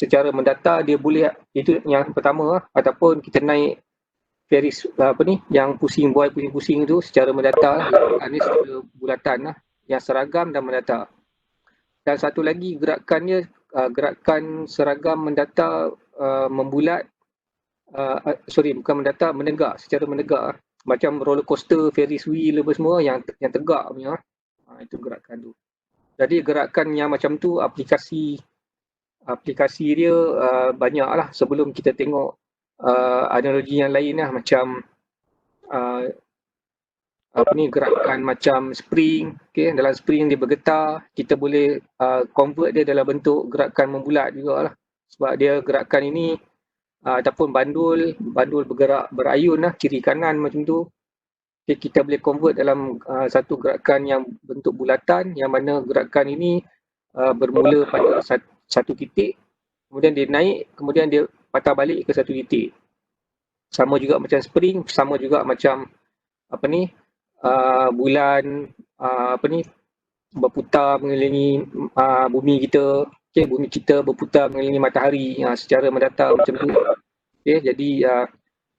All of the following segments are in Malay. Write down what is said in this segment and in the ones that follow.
secara mendatar dia boleh, itu yang pertama ataupun kita naik Ferris yang buai pusing-pusing itu secara mendatar, ini secara bulatan yang seragam dan mendatar. Dan satu lagi gerakannya, gerakan seragam mendatar membulat, bukan mendatar, menegak, secara menegak, macam roller coaster, Ferris wheel apa semua yang tegak punya. Itu gerakan tu. Jadi gerakan yang macam tu aplikasi dia banyak lah. Sebelum kita tengok analogi yang lain lah, macam gerakan macam spring. Dalam spring dia bergetar, kita boleh convert dia dalam bentuk gerakan membulat jugalah. Sebab dia gerakan ini ataupun bandul bergerak berayun lah, kiri kanan macam tu. Kita boleh convert dalam satu gerakan yang bentuk bulatan, yang mana gerakan ini bermula pada satu titik, kemudian dia naik, kemudian dia patah balik ke satu titik. Sama juga macam spring, sama juga macam bulan berputar mengelilingi bumi kita. Bumi kita berputar mengelilingi matahari secara mendatar macam tu. Jadi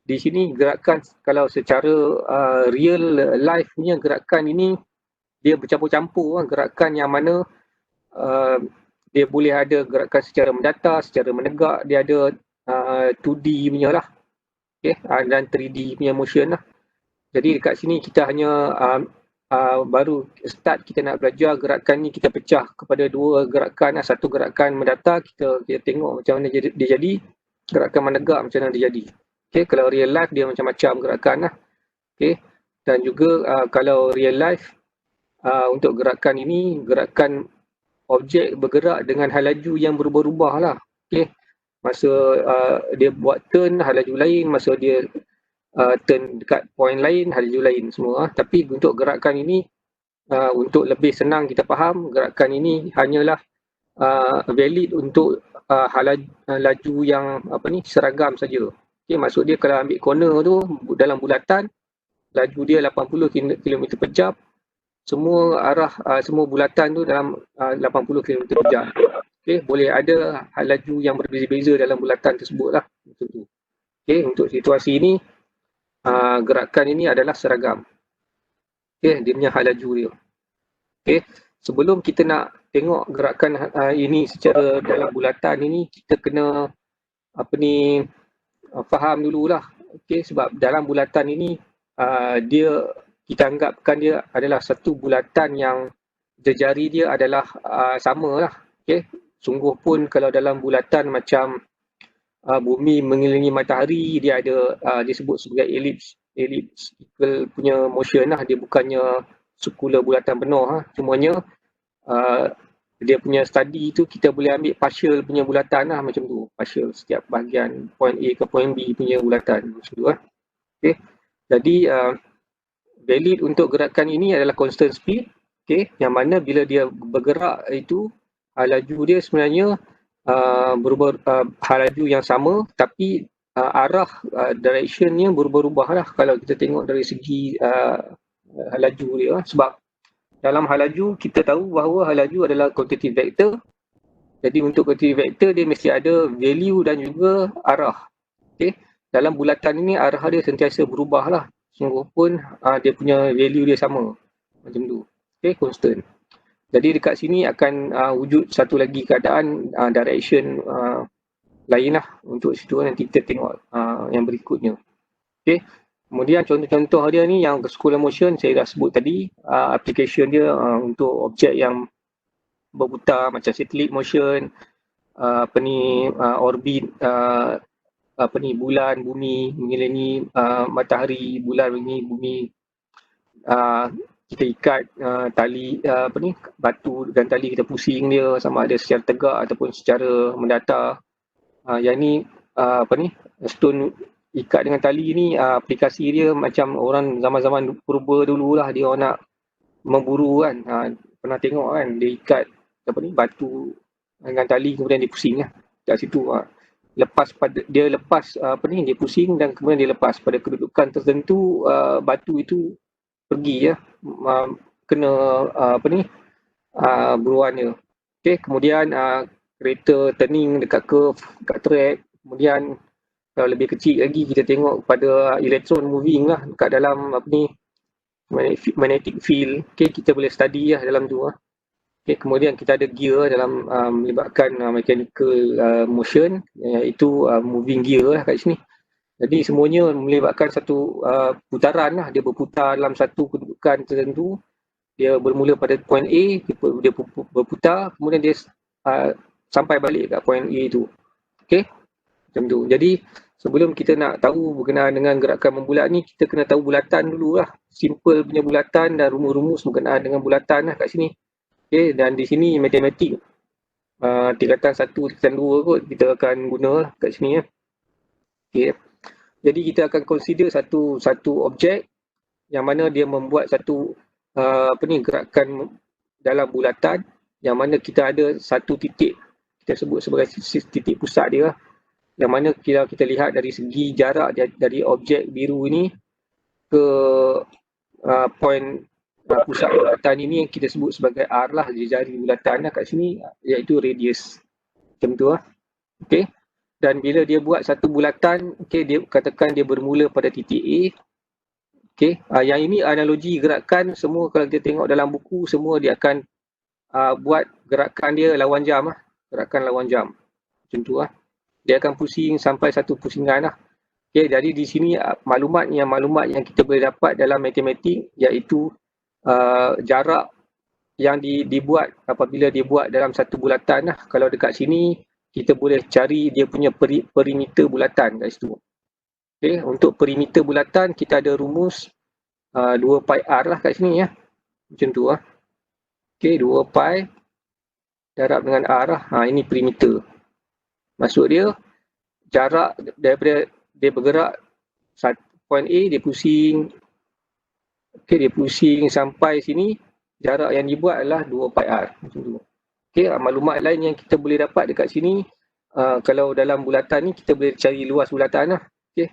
di sini gerakan, kalau secara real life punya gerakan ini, dia bercampur-campur gerakan yang mana dia boleh ada gerakan secara mendatar, secara menegak, dia ada 2D punya lah, dan 3D punya motion lah. Jadi dekat sini kita hanya baru start, kita nak belajar gerakan ni, kita pecah kepada dua gerakan. Satu gerakan mendatar, kita tengok macam mana dia jadi, gerakan menegak macam mana dia jadi. Kalau real life dia macam-macam gerakan lah. Dan juga kalau real life, untuk gerakan ini, gerakan objek bergerak dengan hal laju yang berubah-ubah lah. Masa dia buat turn, hal laju lain. Masa dia turn dekat point lain, hal laju lain semua. Tapi untuk gerakan ini, untuk lebih senang kita faham, gerakan ini hanyalah valid untuk hal laju yang seragam saja. Maksud dia kalau ambil corner tu dalam bulatan, laju dia 80 km per jam, semua arah, semua bulatan tu dalam 80 km per jam. Boleh ada hal laju yang berbeza-beza dalam bulatan tersebut lah. Untuk situasi ini, gerakan ini adalah seragam. Dia punya hal laju dia. Sebelum kita nak tengok gerakan ini secara dalam bulatan ini, kita kena faham dululah. Sebab dalam bulatan ini, kita anggapkan dia adalah satu bulatan yang jejari dia adalah sama lah. Sungguh pun kalau dalam bulatan macam bumi mengelilingi matahari, dia ada disebut sebagai elliptical punya motion lah. Dia bukannya sekular bulatan penuh. Cumanya dia punya study tu kita boleh ambil partial punya bulatan lah, macam tu. Partial, setiap bahagian point A ke point B punya bulatan macam tu. Jadi valid untuk gerakan ini adalah constant speed. Yang mana bila dia bergerak itu, laju dia sebenarnya berubah, laju yang sama, tapi arah directionnya berubah-ubah lah kalau kita tengok dari segi laju dia. Sebab dalam hal laju kita tahu bahawa hal laju adalah quantitative vector. Jadi untuk quantitative vector dia mesti ada value dan juga arah. Dalam bulatan ini arah dia sentiasa berubah lah. Sungguh pun dia punya value dia sama. Macam tu. Constant. Jadi dekat sini akan wujud satu lagi keadaan direction lain lah untuk situ. Nanti kita tengok yang berikutnya. Kemudian contoh-contoh dia ni yang scalar motion saya dah sebut tadi. Application dia untuk objek yang berputar macam satellite motion, orbit, bulan, bumi mengelilingi matahari, bulan mengelilingi bumi. Kita ikat tali batu dan tali, kita pusing dia sama ada secara tegak ataupun secara mendatar. Yang ni stone ikat dengan tali ni, aplikasi dia macam orang zaman-zaman purba dulu lah, dia orang nak memburu kan. Pernah tengok kan, dia ikat batu dengan tali, kemudian dia pusing lah kat situ. Dia lepas dia pusing dan kemudian dia lepas pada kedudukan tertentu, batu itu pergi kena buruan dia. Kemudian kereta turning dekat curve, dekat track. Kemudian kalau lebih kecil lagi kita tengok pada elektron moving lah dekat dalam apa ni, magnetic field. Okay, kita boleh study lah dalam tu lah. Okay, kemudian kita ada gear dalam melibatkan mechanical motion, iaitu moving gear lah kat sini. Jadi semuanya melibatkan satu putaran lah, dia berputar dalam satu kedudukan tertentu. Dia bermula pada point A, dia berputar, kemudian dia sampai balik kat point A tu. Okay, macam tu. Jadi sebelum kita nak tahu berkenaan dengan gerakan membulat ni, kita kena tahu bulatan dulu lah. Simple punya bulatan dan rumus-rumus berkenaan dengan bulatan lah kat sini. Okay, dan di sini matematik tingkatan 1, tingkatan 2 kot kita akan guna lah kat sini ya. Okay. Jadi kita akan consider satu objek yang mana dia membuat satu gerakan dalam bulatan, yang mana kita ada satu titik, kita sebut sebagai titik pusat dia, yang mana kita lihat dari segi jarak dari objek biru ini ke point pusat bulatan ini yang kita sebut sebagai R lah, jari bulatan lah kat sini, iaitu radius. Macam tu lah. Okay. Dan bila dia buat satu bulatan, okay, dia katakan dia bermula pada titik A. Okay. Yang ini analogi gerakan, semua kalau kita tengok dalam buku, semua dia akan buat gerakan dia lawan jam lah. Gerakan lawan jam. Macam tu lah. Dia akan pusing sampai satu pusingan lah. Okay, jadi di sini maklumat yang kita boleh dapat dalam matematik, iaitu jarak yang dibuat apabila dia buat dalam satu bulatan lah. Kalau dekat sini kita boleh cari dia punya perimeter bulatan kat situ. Okay, untuk perimeter bulatan kita ada rumus 2 pi r lah kat sini ya. Macam tu lah. Okay, 2 pi darab dengan r lah. Ini perimeter. Maksud dia jarak daripada dia bergerak point A, dia pusing. Okay, dia pusing sampai sini, jarak yang dibuat adalah 2 pi r. Macam tu. Okay, maklumat lain yang kita boleh dapat dekat sini, kalau dalam bulatan ni kita boleh cari luas bulatan lah. Okay,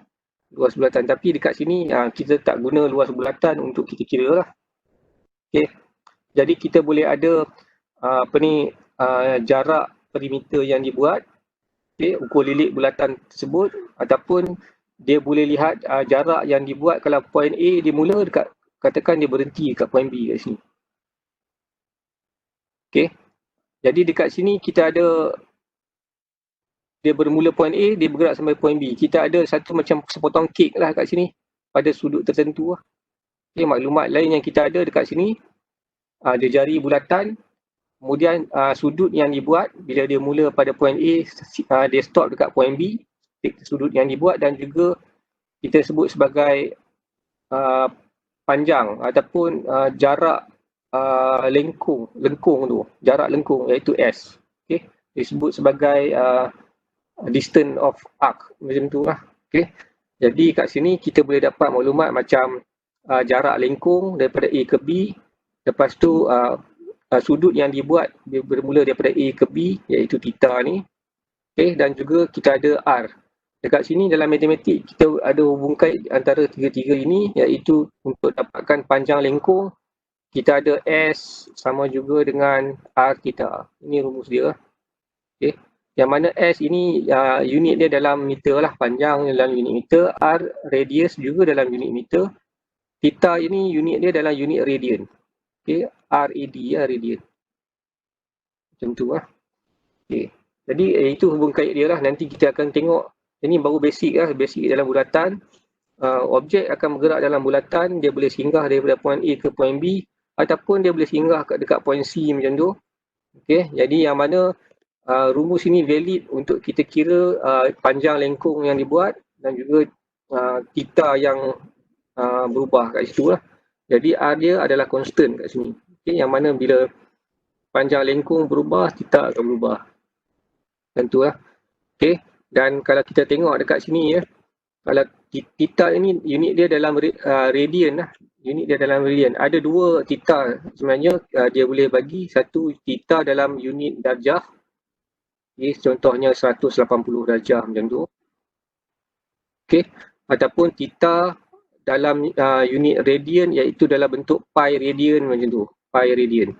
luas bulatan. Tapi dekat sini kita tak guna luas bulatan untuk kita kira lah. Okay, jadi kita boleh ada jarak perimeter yang dibuat. Okay, ukur lilik bulatan tersebut, ataupun dia boleh lihat jarak yang dibuat kalau point A dia mula dekat, katakan dia berhenti dekat point B kat sini. Okay. Jadi dekat sini kita ada, dia bermula point A, dia bergerak sampai point B. Kita ada satu macam sepotong kek lah kat sini pada sudut tertentu lah. Okay, maklumat lain yang kita ada dekat sini, ada jari bulatan, kemudian sudut yang dibuat bila dia mula pada point A, dia stop dekat point B, sudut yang dibuat, dan juga kita sebut sebagai panjang ataupun jarak lengkung tu, jarak lengkung iaitu S. Okay, disebut sebagai distance of arc, macam tu lah. Okay, jadi kat sini kita boleh dapat maklumat macam jarak lengkung daripada A ke B, lepas tu sudut yang dibuat dia bermula daripada A ke B, iaitu theta ni. Okay, dan juga kita ada R. Dekat sini dalam matematik kita ada hubung kait antara tiga-tiga ini, iaitu untuk dapatkan panjang lengkung kita ada S sama juga dengan R theta. Ini rumus dia. Okay. Yang mana S ini unit dia dalam meter lah, panjang dalam unit meter, R radius juga dalam unit meter, theta ini unit dia dalam unit radian. Okay. RAD ya, radian. Macam tu lah. Okay. Jadi itu hubung kait dia lah. Nanti kita akan tengok, ini baru basic lah, basic dalam bulatan. Objek akan bergerak dalam bulatan, dia boleh singgah daripada point A ke point B, ataupun dia boleh singgah dekat point C macam tu. Okay, jadi yang mana rumus ini valid untuk kita kira panjang lengkung yang dibuat dan juga theta yang berubah kat situ lah. Jadi R dia adalah constant kat sini. Okay, yang mana bila panjang lengkung berubah, theta akan berubah. Tentu lah. Okay, dan kalau kita tengok dekat sini ya, kalau theta ini unit dia dalam radian lah. Unit dia dalam radian. Ada dua theta sebenarnya, dia boleh bagi satu theta dalam unit darjah. Okay, contohnya 180 darjah macam tu. Okay. Ataupun theta dalam unit radian, iaitu dalam bentuk pi radian macam tu. Pi radian.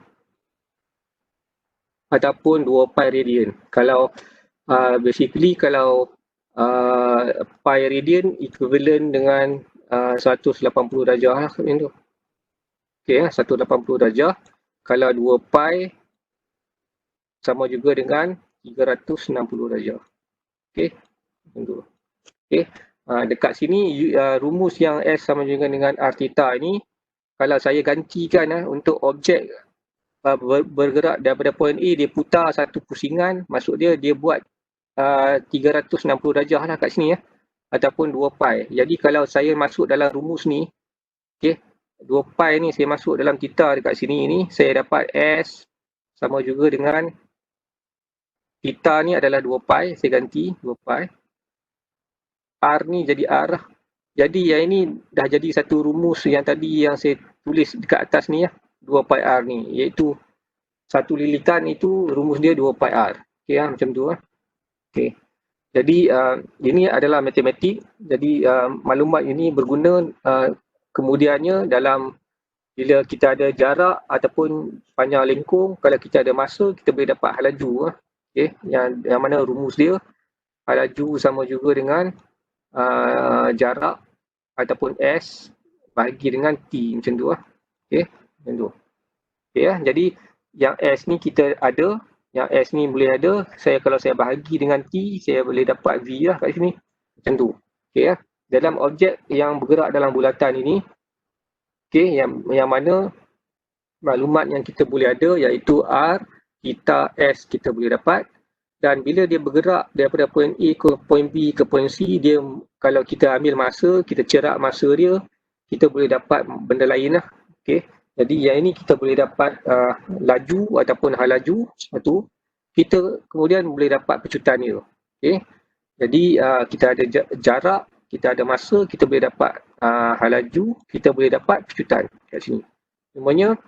ataupun 2 pi radian. Kalau basically kalau pi radian equivalent dengan 180 darjah lah macam tu. Okey, 180 darjah. Kalau 2 pi sama juga dengan 360 darjah. Okey, macam tu. Okey, dekat sini rumus yang S sama juga dengan R theta ini, kalau saya gantikan untuk objek bergerak daripada point A, dia putar satu pusingan, maksud dia buat 360 darjah lah kat sini ataupun 2 pi. Jadi kalau saya masuk dalam rumus ni, okey, 2 pi ni saya masuk dalam theta dekat sini ni, saya dapat S sama juga dengan theta ni adalah 2 pi, saya ganti 2 pi. R ni jadi R lah. Jadi yang ini dah jadi satu rumus yang tadi yang saya tulis dekat atas ni 2 pi R ni, iaitu satu lilitan itu rumus dia 2 pi R. Okey macam tu Okey. Jadi ini adalah matematik. Jadi maklumat ini berguna kemudiannya dalam bila kita ada jarak ataupun panjang lengkung, kalau kita ada masa kita boleh dapat hal laju okey, yang mana rumus dia hal laju sama juga dengan jarak ataupun S bahagi dengan T macam tu okey, macam tu. Okey jadi yang S ni kita ada, yang S ni boleh ada, kalau saya bahagi dengan T, saya boleh dapat V lah kat sini. Macam tu. Okey dalam objek yang bergerak dalam bulatan ini, okey, yang mana maklumat yang kita boleh ada iaitu R, theta, S kita boleh dapat. Dan bila dia bergerak daripada point A ke point B ke point C, dia kalau kita ambil masa, kita cerak masa dia, kita boleh dapat benda lain lah. Okey. Jadi yang ini kita boleh dapat laju ataupun hal laju satu. Kita kemudian boleh dapat pecutan dia. Okey. Jadi kita ada jarak, kita ada masa, kita boleh dapat hal laju, kita boleh dapat pecutan kat sini. Semuanya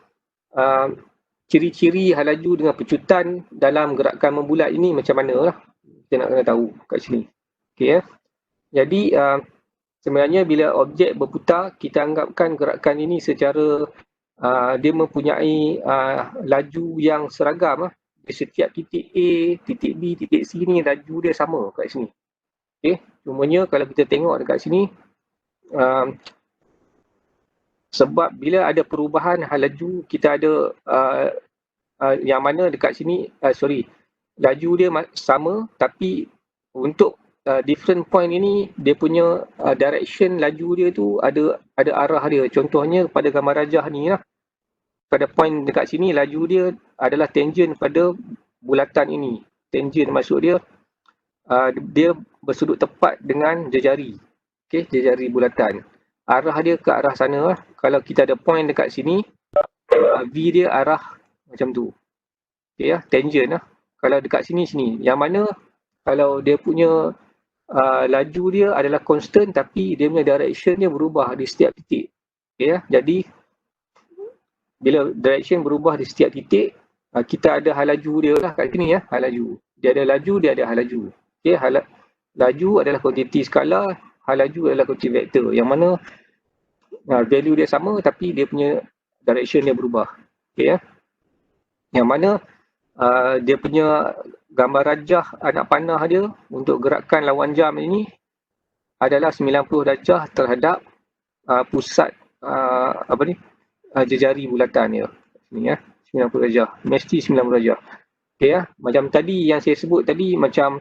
ciri-ciri hal laju dengan pecutan dalam gerakan membulat ini macam mana lah. Kita nak kena tahu kat sini. Okey Jadi sebenarnya bila objek berputar, kita anggapkan gerakan ini secara dia mempunyai laju yang seragam di setiap titik A, titik B, titik C ni laju dia sama kat sini. Okey, cumanya kalau kita tengok dekat sini sebab bila ada perubahan hal laju, kita ada yang mana dekat sini laju dia sama tapi untuk different point ini dia punya direction laju dia tu ada arah dia. Contohnya pada gambar rajah ni pada point dekat sini laju dia adalah tangent pada bulatan ini. Tangent maksud dia dia bersudut tepat dengan jejari. Okey, jejari bulatan. Arah dia ke arah sana Kalau kita ada point dekat sini, V dia arah macam tu. Okey tangent Kalau dekat sini. Yang mana kalau dia punya laju dia adalah constant tapi dia punya direction dia berubah di setiap titik. Okey Jadi bila direction berubah di setiap titik, kita ada hal laju dia lah kat sini hal laju. Dia ada laju, dia ada hal laju. Okey, laju adalah kuantiti skala, hal laju adalah kuantiti vektor. Yang mana value dia sama tapi dia punya direction dia berubah. Okey Yang mana dia punya gambar rajah anak panah dia untuk gerakan lawan jam ini adalah 90 darjah terhadap pusat jejari bulatan dia. Sini 90 darjah. Mesti 90 darjah. Okey Macam tadi yang saya sebut tadi, macam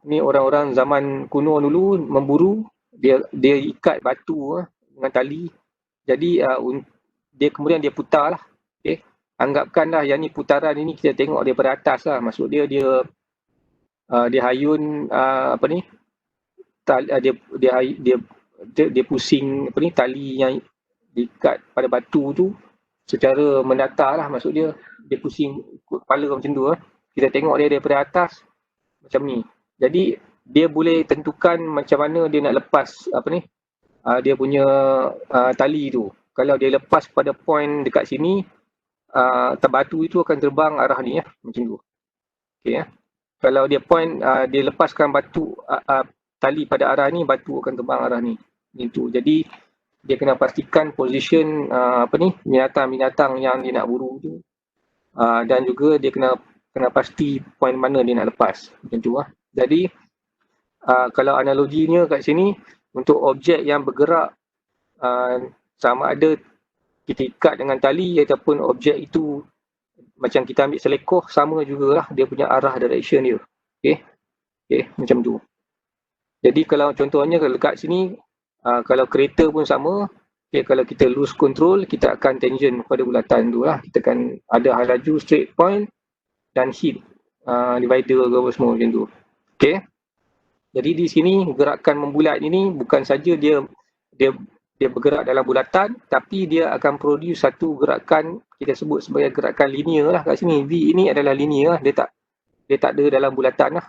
ni orang-orang zaman kuno dulu memburu, dia ikat batu dengan tali. Jadi dia kemudian dia putar lah. Okey Anggapkanlah yang ni putaran ini kita tengok daripada atas lah. Maksud dia hayun dia pusing tali yang diikat pada batu tu secara mendatar lah. Maksud dia pusing ikut kepala macam tu Kita tengok dia daripada atas macam ni. Jadi dia boleh tentukan macam mana dia nak lepas dia punya tali tu. Kalau dia lepas pada point dekat sini, batu itu akan terbang arah ni macam tu. Okey Kalau dia point dia lepaskan batu tali pada arah ni, batu akan terbang arah ni. Itu. Jadi dia kena pastikan position binatang-binatang yang dia nak buru tu dan juga dia kena pasti point mana dia nak lepas, macam tu lah. Jadi kalau analoginya kat sini, untuk objek yang bergerak sama ada kita ikat dengan tali ataupun objek itu macam kita ambil selekoh, sama jugalah dia punya arah direction dia. Okay, macam tu. Jadi kalau contohnya kalau kat sini, kalau kereta pun sama, kalau kita lose control, kita akan tangent pada bulatan tu lah. Kita akan ada hal laju straight point dan hit divider ke apa semua macam tu. Okay. Jadi di sini gerakan membulat ini bukan saja dia bergerak dalam bulatan, tapi dia akan produce satu gerakan kita sebut sebagai gerakan linear lah kat sini. V ini adalah linear lah. Dia tak ada dalam bulatan lah.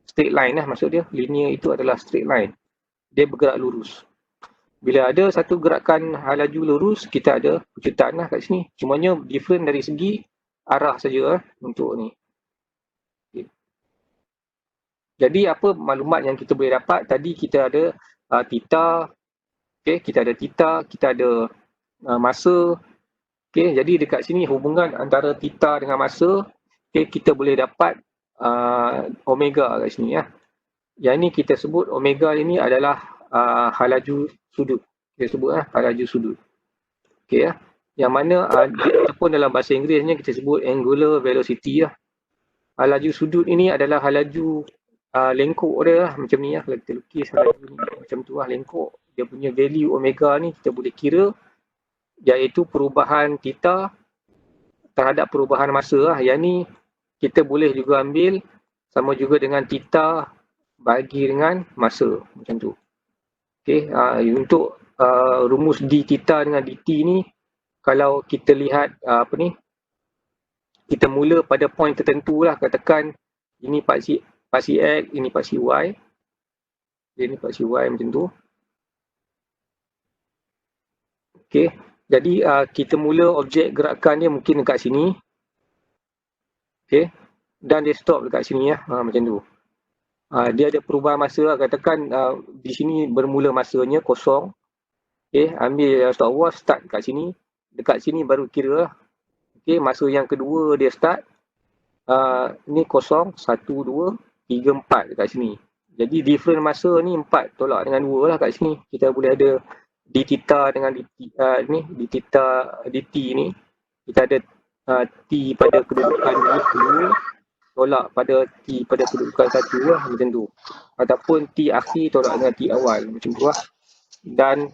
Straight line lah maksud dia. Linear itu adalah straight line. Dia bergerak lurus. Bila ada satu gerakan hal laju lurus, kita ada wujudkan lah kat sini. Cumanya different dari segi arah saja lah untuk ni. Jadi apa maklumat yang kita boleh dapat? Tadi kita ada theta, kita ada theta, kita ada masa. Jadi dekat sini hubungan antara theta dengan masa, kita boleh dapat omega kat sini ya. Yang ini kita sebut omega ini adalah hal laju sudut. Kita sebut hal laju sudut. Ya. Yang mana ataupun dalam bahasa Inggerisnya kita sebut angular velocity lah. Hal laju sudut ini adalah hal laju lengkok dia lah, macam ni lah. Kalau kita lukis hal laju ni, macam tu lah lengkok. Dia punya value omega ni kita boleh kira, iaitu perubahan theta terhadap perubahan masa lah. Yang ni kita boleh juga ambil sama juga dengan theta bagi dengan masa, macam tu. Untuk rumus d theta dengan dt ni, kalau kita lihat kita mula pada point tertentu lah, katakan ini paksi X, ini paksi Y. Ini paksi Y macam tu. Jadi kita mula objek gerakan dia mungkin dekat sini. Dan dia stop dekat sini ya, macam tu. Dia ada perubahan masa lah. Katakan di sini bermula masanya kosong. Ambil stopwatch, start kat sini. Dekat sini baru kira lah. Masa yang kedua dia start. Ni kosong, 1, 2, 3, 4 dekat sini. Jadi different masa ni 4 tolak dengan 2 lah kat sini. Kita boleh ada d theta dengan d theta dt ni. Kita ada t pada kedudukan 2 tolak pada t pada kedudukan 1 lah, macam tu. Ataupun t akhir tolak dengan t awal, macam tu lah. Dan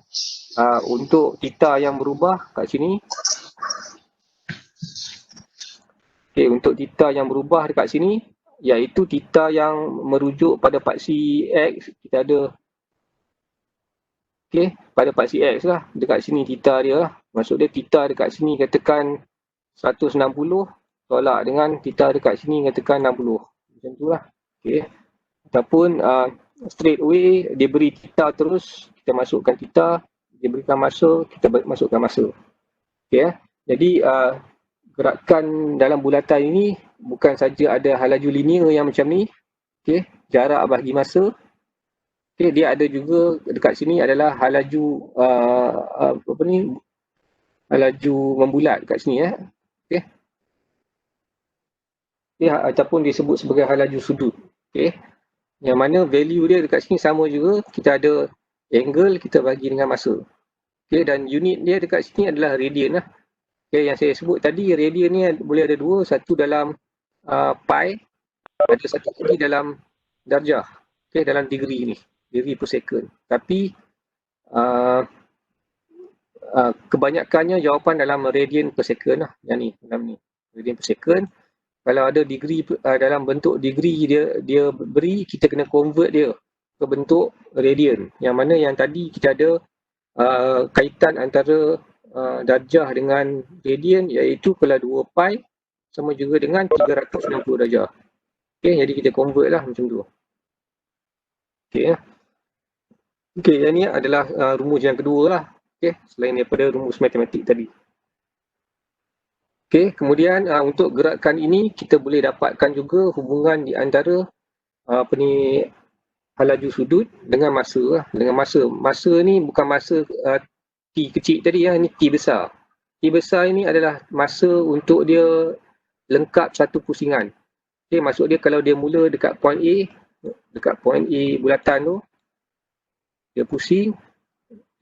untuk theta yang berubah kat sini, untuk theta yang berubah dekat sini, iaitu theta yang merujuk pada paksi X, kita ada pada paksi X lah, dekat sini theta dia lah. Maksud dia theta dekat sini katakan 160 tolak dengan theta dekat sini katakan 60, macam tu lah. Ataupun straight away dia beri theta terus, kita masukkan theta, dia berikan masa, kita masukkan masa. Jadi gerakan dalam bulatan ini bukan saja ada hal laju linear yang macam ni, jarak bagi masa. Dia ada juga dekat sini adalah hal laju hal laju membulat dekat sini ya. Ataupun disebut sebagai hal laju sudut. Yang mana value dia dekat sini sama juga, kita ada angle, kita bagi dengan masa. Dan unit dia dekat sini adalah radian lah. Yang saya sebut tadi, radian ni boleh ada dua, satu dalam pi, ada satu lagi dalam darjah, dalam degree ni, degree per second. Tapi kebanyakannya jawapan dalam radian per second lah, yang ni, dalam ni, radian per second. Kalau ada degree dalam bentuk degree dia beri, kita kena convert dia ke bentuk radian. Yang mana yang tadi kita ada kaitan antara darjah dengan radian, iaitu kalau 2 pi sama juga dengan 360 darjah. Jadi kita convert lah macam tu. Yang ni adalah rumus yang kedua lah. Selain daripada rumus matematik tadi. Kemudian untuk gerakan ini kita boleh dapatkan juga hubungan di antara hal laju sudut dengan masa lah. Dengan masa. Masa ni bukan masa T kecil tadi ya, ini T besar. T besar ini adalah masa untuk dia lengkap satu pusingan. Okay, maksud dia kalau dia mula dekat point A bulatan tu, dia pusing,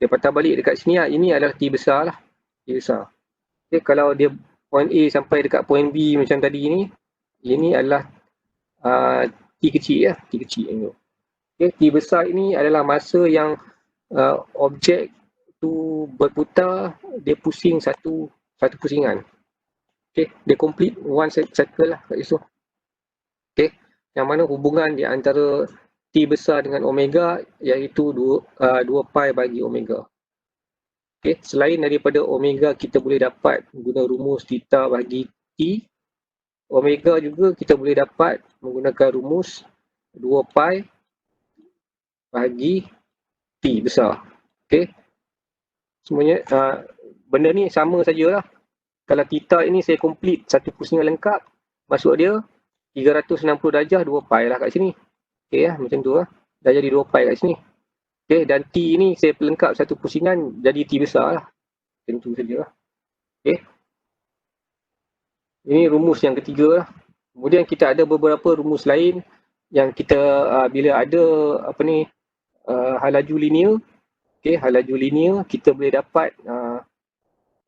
dia patah balik dekat sini lah. Ini adalah T besar lah. T besar. Okay, kalau dia point A sampai dekat point B macam tadi ni, ini adalah T kecil ya, T kecil ni. Okay, T besar ini adalah masa yang objek tu berputar, dia pusing satu pusingan. Okay, dia complete one cycle lah kat situ. Okay, yang mana hubungan di antara T besar dengan omega iaitu 2 pi bagi omega. Okay, selain daripada omega kita boleh dapat guna rumus theta bagi T, omega juga kita boleh dapat menggunakan rumus 2 pi bagi T besar. Okay, semuanya benda ni sama sajalah. Kalau theta ini saya complete satu pusingan lengkap, maksud dia 360 darjah 2 pi lah kat sini. Okay, macam tu lah. Dah jadi 2 pi kat sini. Okay, dan T ni saya pelengkap satu pusingan jadi T besar lah. Macam tu saja lah. Okay. Ini rumus yang ketiga lah. Kemudian kita ada beberapa rumus lain yang kita bila ada hal laju linear, okay, hal laju linear kita boleh dapat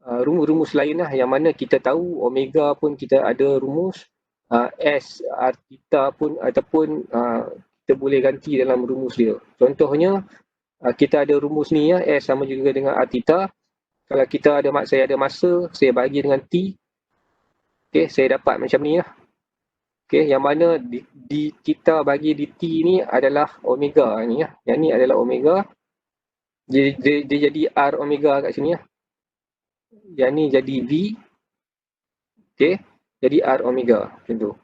rumus-rumus lain lah, yang mana kita tahu omega pun kita ada rumus, S, R theta pun ataupun kita boleh ganti dalam rumus dia. Contohnya kita ada rumus ni ya, S sama juga dengan R theta. Kalau saya ada masa, saya bagi dengan T, okay, saya dapat macam ni lah. Okay, yang mana di theta bagi di T ni adalah omega ni ya. Yang ni adalah omega. Dia jadi R omega kat sini ya. Yang ni jadi V. Okay, jadi R omega macam tu.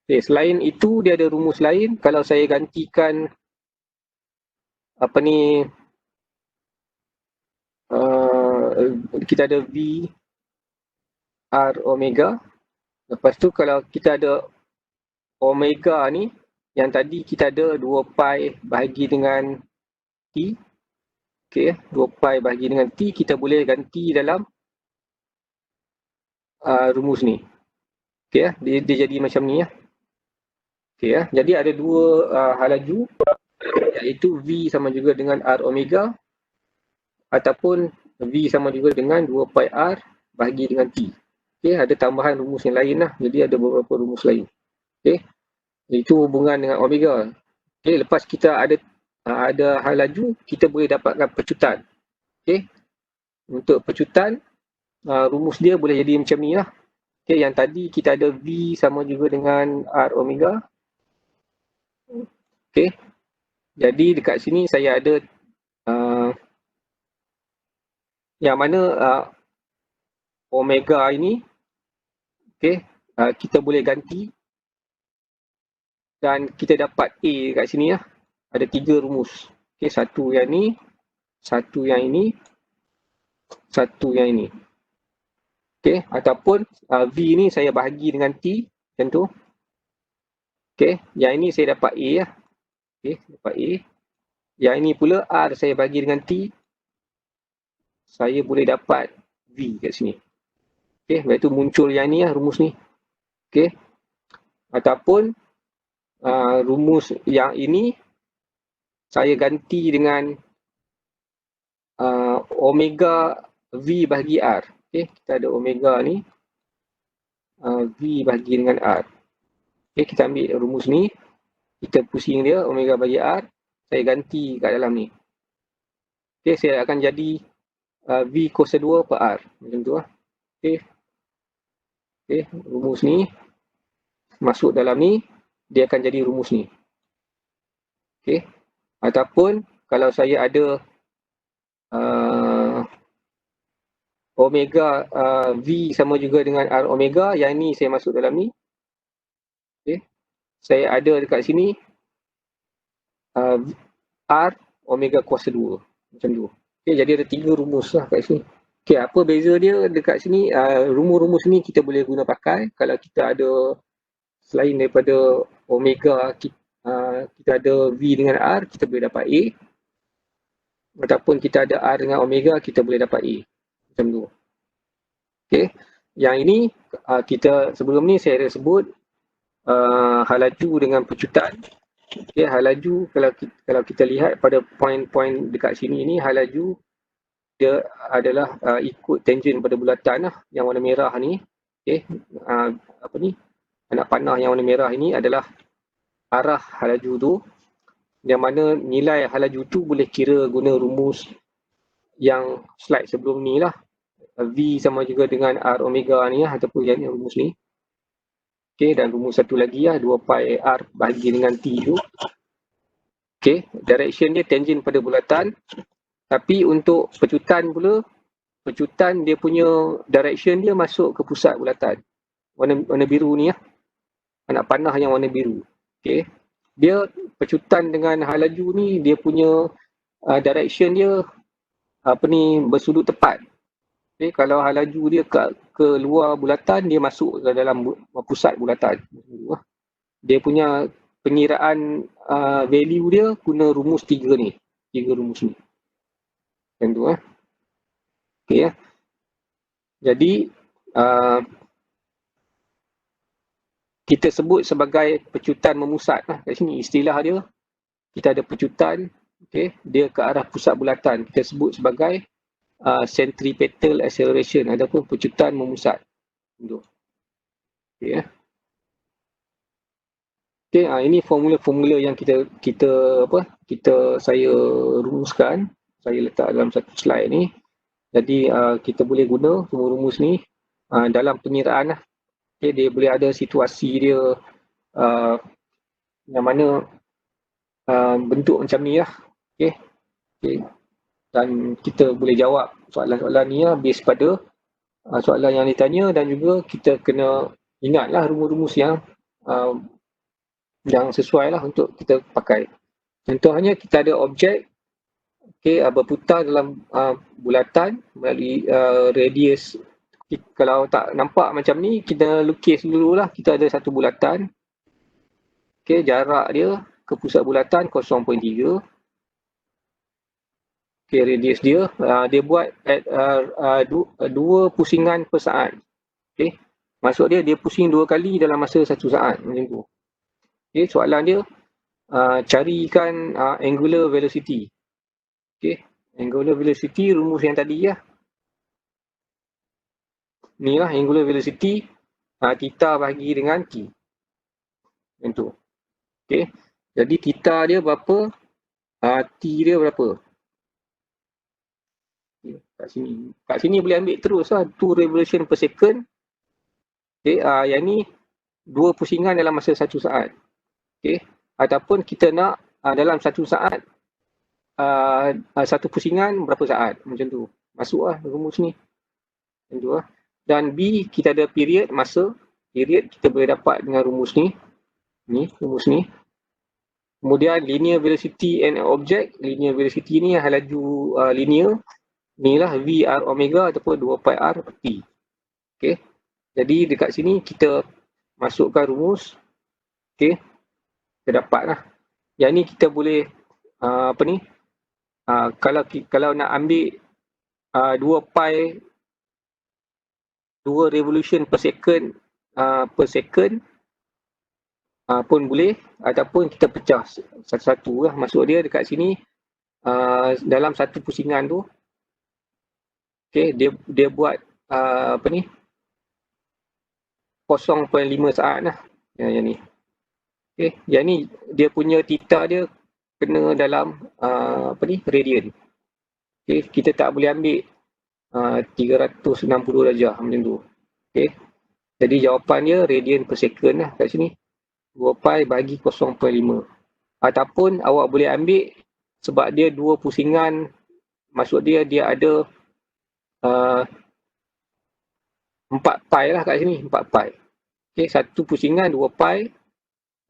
Okay, selain itu dia ada rumus lain. Kalau saya gantikan kita ada V R omega. Lepas tu kalau kita ada omega ni, yang tadi kita ada 2 pi bahagi dengan T. Okay, 2 pi bahagi dengan T, kita boleh ganti dalam rumus ni. Okay, dia jadi macam ni ya. Okay, jadi ada dua hal laju, iaitu V sama juga dengan R omega ataupun V sama juga dengan 2 pi R bahagi dengan T. Okay, ada tambahan rumus yang lain lah. Jadi ada beberapa rumus lain. Okay, itu hubungan dengan omega. Okay, lepas kita ada hal laju, kita boleh dapatkan pecutan. Okay, untuk pecutan, rumus dia boleh jadi macam ni lah. Okay, yang tadi kita ada V sama juga dengan R omega. Okay, jadi dekat sini saya ada yang mana omega ini, okay, kita boleh ganti dan kita dapat A kat sini lah. Ada 3 rumus. Okay, satu yang ni, satu yang ini, satu yang ini. Okay, ataupun V ni saya bahagi dengan T macam tu. Okay, yang ini saya dapat A lah. Okay, dapat A. Yang ini pula R saya bagi dengan T, saya boleh dapat V kat sini. Okay, lepas tu muncul yang ni lah, rumus ni. Okay, ataupun rumus yang ini saya ganti dengan omega V bahagi R. Okay, kita ada omega ni, V bahagi dengan R. Okay, kita ambil rumus ni, kita pusing dia, omega bagi R, saya ganti kat dalam ni. Okay, saya akan jadi V kuasa 2 per R. Macam tu lah. Okay. Okay, rumus ni masuk dalam ni, dia akan jadi rumus ni. Okay. Ataupun kalau saya ada omega V sama juga dengan R omega, yang ni saya masuk dalam ni. Okay. Saya ada dekat sini R omega kuasa 2. Macam tu. Okay, jadi ada 3 rumus lah kat sini. Okay, apa beza dia dekat sini? Rumus-rumus ni kita boleh guna pakai. Kalau kita ada selain daripada omega, kita ada V dengan R, kita boleh dapat A. Ataupun kita ada R dengan omega, kita boleh dapat A. Macam tu. Okay. Yang ini kita sebelum ni saya ada sebut halaju dengan pecutan. Okay, halaju kalau kita lihat pada poin-poin dekat sini ni, halaju dia adalah ikut tangent pada bulatan lah, yang warna merah ni. Okay, apa ni, anak panah yang warna merah ini adalah arah halaju tu, yang mana nilai halaju tu boleh kira guna rumus yang slide sebelum ni lah. V sama juga dengan R omega ni lah, ataupun yang rumus ni. Okay, dan rumus satu lagi lah, 2 pi R bahagi dengan T tu. Okay, direction dia tangent pada bulatan. Tapi untuk pecutan pula, pecutan dia punya direction dia masuk ke pusat bulatan. Warna biru ni lah. Anak panah yang warna biru. Okay, dia pecutan dengan halaju ni, dia punya direction dia bersudut tepat. Okay, kalau halaju dia ke luar bulatan, dia masuk ke dalam pusat bulatan. Dia punya pengiraan value dia guna rumus 3 ni. 3 rumus ni. Macam tu lah. Okay, ya. Jadi, kita sebut sebagai pecutan memusat lah. Kat sini istilah dia, kita ada pecutan, okay, dia ke arah pusat bulatan. Kita sebut sebagai centripetal acceleration ataupun pecutan memusat. Okay, ya. Okay, ini formula-formula yang saya rumuskan. Saya letak dalam satu slide ni. Jadi kita boleh guna semua rumus ni dalam pengiraan lah. Okay, dia boleh ada situasi dia yang mana bentuk macam ni lah. Okay. Okay. Dan kita boleh jawab soalan-soalan ni lah based pada soalan yang ditanya, dan juga kita kena ingatlah rumus-rumus yang sesuai lah untuk kita pakai. Contohnya kita ada objek, okay, berputar dalam bulatan melalui radius. Kalau tak nampak macam ni, kita lukis dulu lah. Kita ada satu bulatan. Okay, jarak dia ke pusat bulatan 0.3. Okay, radius dia, dia buat at 2 pusingan per saat. Okay, maksud dia pusing 2 kali dalam masa 1 saat. Macam tu. Okay, soalan dia, carikan angular velocity. Okay, angular velocity rumus yang tadi lah. Ni lah angular velocity, theta bahagi dengan T. Macam tu. Okay, jadi theta dia berapa, T dia berapa. Kat sini boleh ambil terus lah, 2 revolution per second. Okay, yang ni 2 pusingan dalam masa 1 saat. Okay, ataupun kita nak dalam 1 saat 1 pusingan berapa saat, macam tu. Masuk lah rumus ni. Macam tu lah. Dan B, kita ada period, masa. Period kita boleh dapat dengan rumus ni. Ni, rumus ni. Kemudian linear velocity and object. Linear velocity ni halaju linear. Inilah VR omega ataupun 2 pi R per T. Okay. Jadi dekat sini kita masukkan rumus. Okay. Kita dapat lah. Yang ni kita boleh kalau nak ambil 2 pi 2 revolution per second pun boleh, ataupun kita pecah satu-satu lah. Maksud dia dekat sini dalam satu pusingan tu, okay, dia buat 0.5 saat lah yang ni. Okay, yang ni dia punya theta dia kena dalam radian. Okay, kita tak boleh ambil 360 darjah macam tu. Okay, jadi jawapan dia radian per second lah kat sini. 2 pi bagi 0.5. Ataupun awak boleh ambil, sebab dia 2 pusingan, maksud dia ada 4 pi lah kat sini, 4 pi. Okay, satu pusingan 2 pi,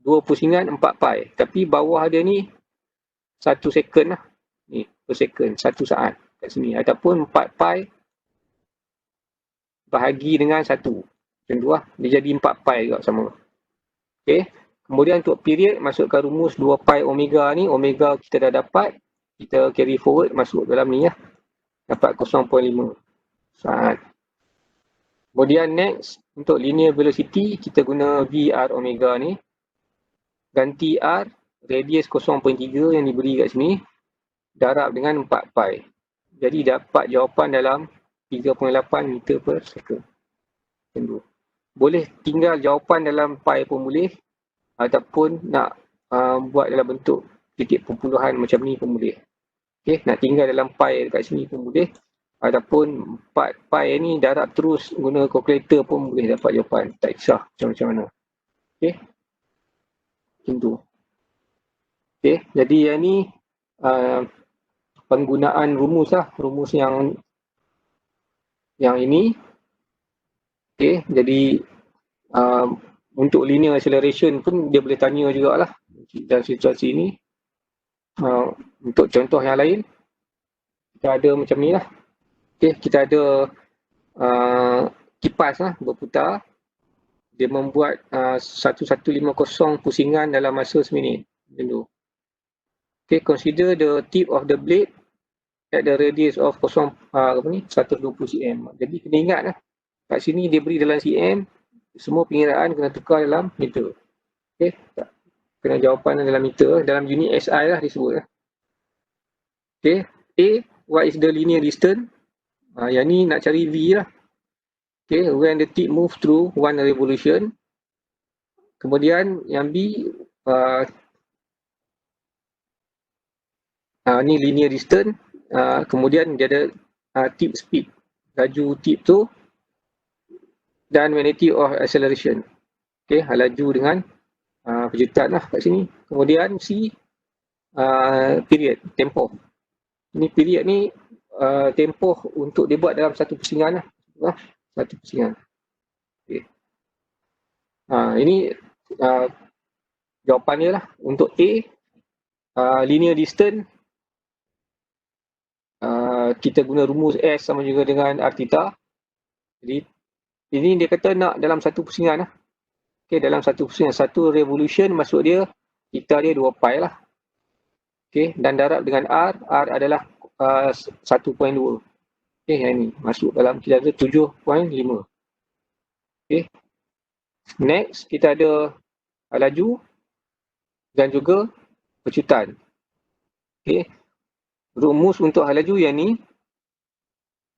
2 pusingan 4 pi. Tapi bawah dia ni 1 second lah. Ni, per second, 1 saat kat sini. Ataupun 4 pi bahagi dengan 1. Macam tu lah. Dia jadi 4 pi juga sama. Okay. Kemudian untuk period, masukkan rumus 2 pi omega ni. Omega kita dah dapat. Kita carry forward, masuk dalam ni lah. Dapat 0.5 saat. Kemudian next, untuk linear velocity, kita guna VR omega ni. Ganti R, radius 0.3 yang diberi kat sini, darab dengan 4 pi. Jadi dapat jawapan dalam 3.8 meter per second. Boleh tinggal jawapan dalam pi pun boleh, ataupun nak buat dalam bentuk titik perpuluhan macam ni pun boleh. Okay, nak tinggal dalam pi dekat sini pun boleh, ataupun 4 pi ni darab terus guna kalkulator pun boleh dapat jawapan. Tak kisah macam mana. Okay, macam tu. Okay, jadi yang ni penggunaan rumus lah, rumus yang ini. Okay, jadi untuk linear acceleration pun dia boleh tanya jugalah dalam situasi ini. Untuk contoh yang lain, kita ada macam ni lah. Okay, kita ada kipas lah, berputar. Dia membuat 1150 pusingan dalam masa seminit. Macam tu. Okay, consider the tip of the blade at the radius of 120 cm. Jadi kena ingat lah, kat sini dia beri dalam cm, semua pengiraan kena tukar dalam meter. Okay, kena jawapan dalam meter, dalam unit SI lah disebut lah. Okay, A, what is the linear distance? Yang ni nak cari V lah. Okay, when the tip move through one revolution. Kemudian yang B, ni linear distance. Kemudian dia ada tip speed, laju tip tu, dan velocity of acceleration. Okay, laju dengan pejutan lah kat sini. Kemudian C, period, tempoh. Ini period ni tempoh untuk dia buat dalam satu pusingan lah. Satu pusingan. Okay. Ini jawapannya lah. Untuk A, linear distance, kita guna rumus S sama juga dengan R theta. Jadi ini dia kata nak dalam satu pusingan lah. Okay, dalam satu pusingan, satu revolution maksud dia theta dia 2 pi lah. Okay, dan darab dengan R adalah 1.2. Okay, yang ni masuk dalam kita ada 7.5. Okay, next kita ada laju dan juga pecutan. Okay, rumus untuk laju yang ni,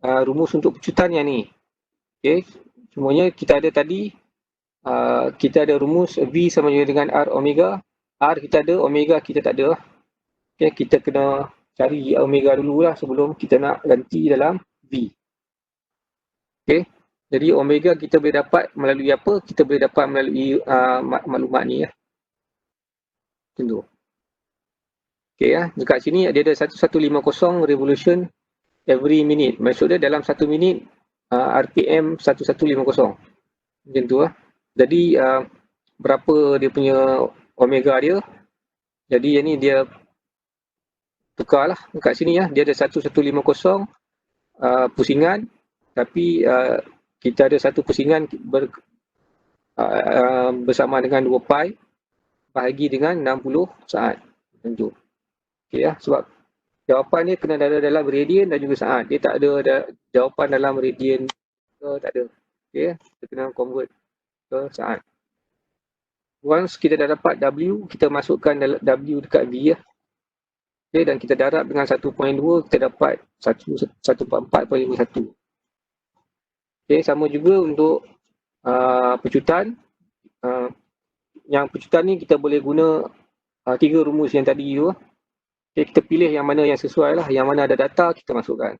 rumus untuk pecutan yang ni. Okay, semuanya kita ada tadi, kita ada rumus V sama dengan R omega. R kita ada, omega kita tak ada. Okay, kita kena cari omega dulu lah sebelum kita nak ganti dalam V. Okay, jadi omega kita boleh dapat melalui apa? Kita boleh dapat melalui maklumat ni ya. Macam tu. Okay, dekat sini dia ada 1150 revolution every minute. Maksud dia dalam 1 minit RPM 1150. Macam tu lah. Jadi berapa dia punya omega dia. Jadi yang ni dia tukar lah dekat sini ya. Dia ada 1150 pusingan. Tapi kita ada satu pusingan bersama dengan 2 pi bahagi dengan 60 saat. Macam tu. Okay, ya. Sebab jawapan dia kena ada dalam radian dan juga saat. Dia tak ada jawapan dalam radian ke, tak ada. Okay, kita kena convert ke saat. Once kita dah dapat W, kita masukkan W dekat V ya. Okay, dan kita darab dengan 1.2, kita dapat 114.51. Okay, sama juga untuk pecutan. Yang pecutan ni kita boleh guna 3 rumus yang tadi tu. Okay, kita pilih yang mana yang sesuai lah. Yang mana ada data, kita masukkan.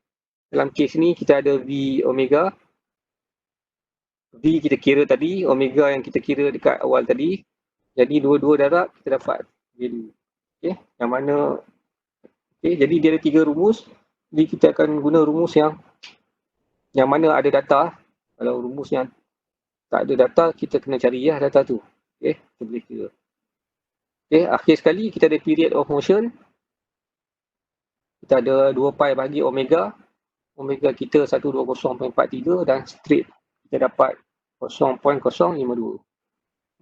Dalam kes ni, kita ada V omega. V kita kira tadi, omega yang kita kira dekat awal tadi. Jadi, dua-dua darab, kita dapat value. Okay, yang mana... Okay, jadi dia ada 3 rumus. Jadi, kita akan guna rumus yang mana ada data. Kalau rumus yang tak ada data, kita kena cari ya data tu. Okay, kita boleh kira. Okay, akhir sekali, kita ada period of motion. Kita ada 2 pi bagi omega. Omega kita 120.43 dan straight kita dapat 0.052.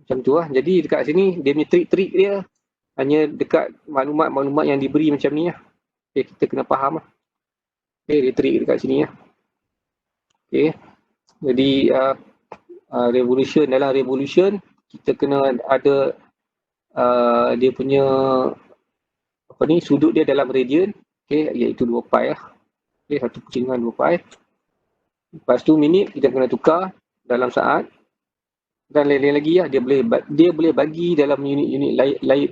Macam tu lah. Jadi dekat sini dia punya trik-trik dia hanya dekat maklumat-maklumat yang diberi macam ni lah. Okay, kita kena faham lah. Okay, dia trik dekat sini lah. Okay. Jadi revolution, dalam revolution kita kena ada dia punya sudut dia dalam radian, iaitu 2 pi lah. 1/2 pi. Lepas tu minit kita kena tukar dalam saat, dan lain-lain lagi lah. Dia boleh bagi dalam unit-unit lain,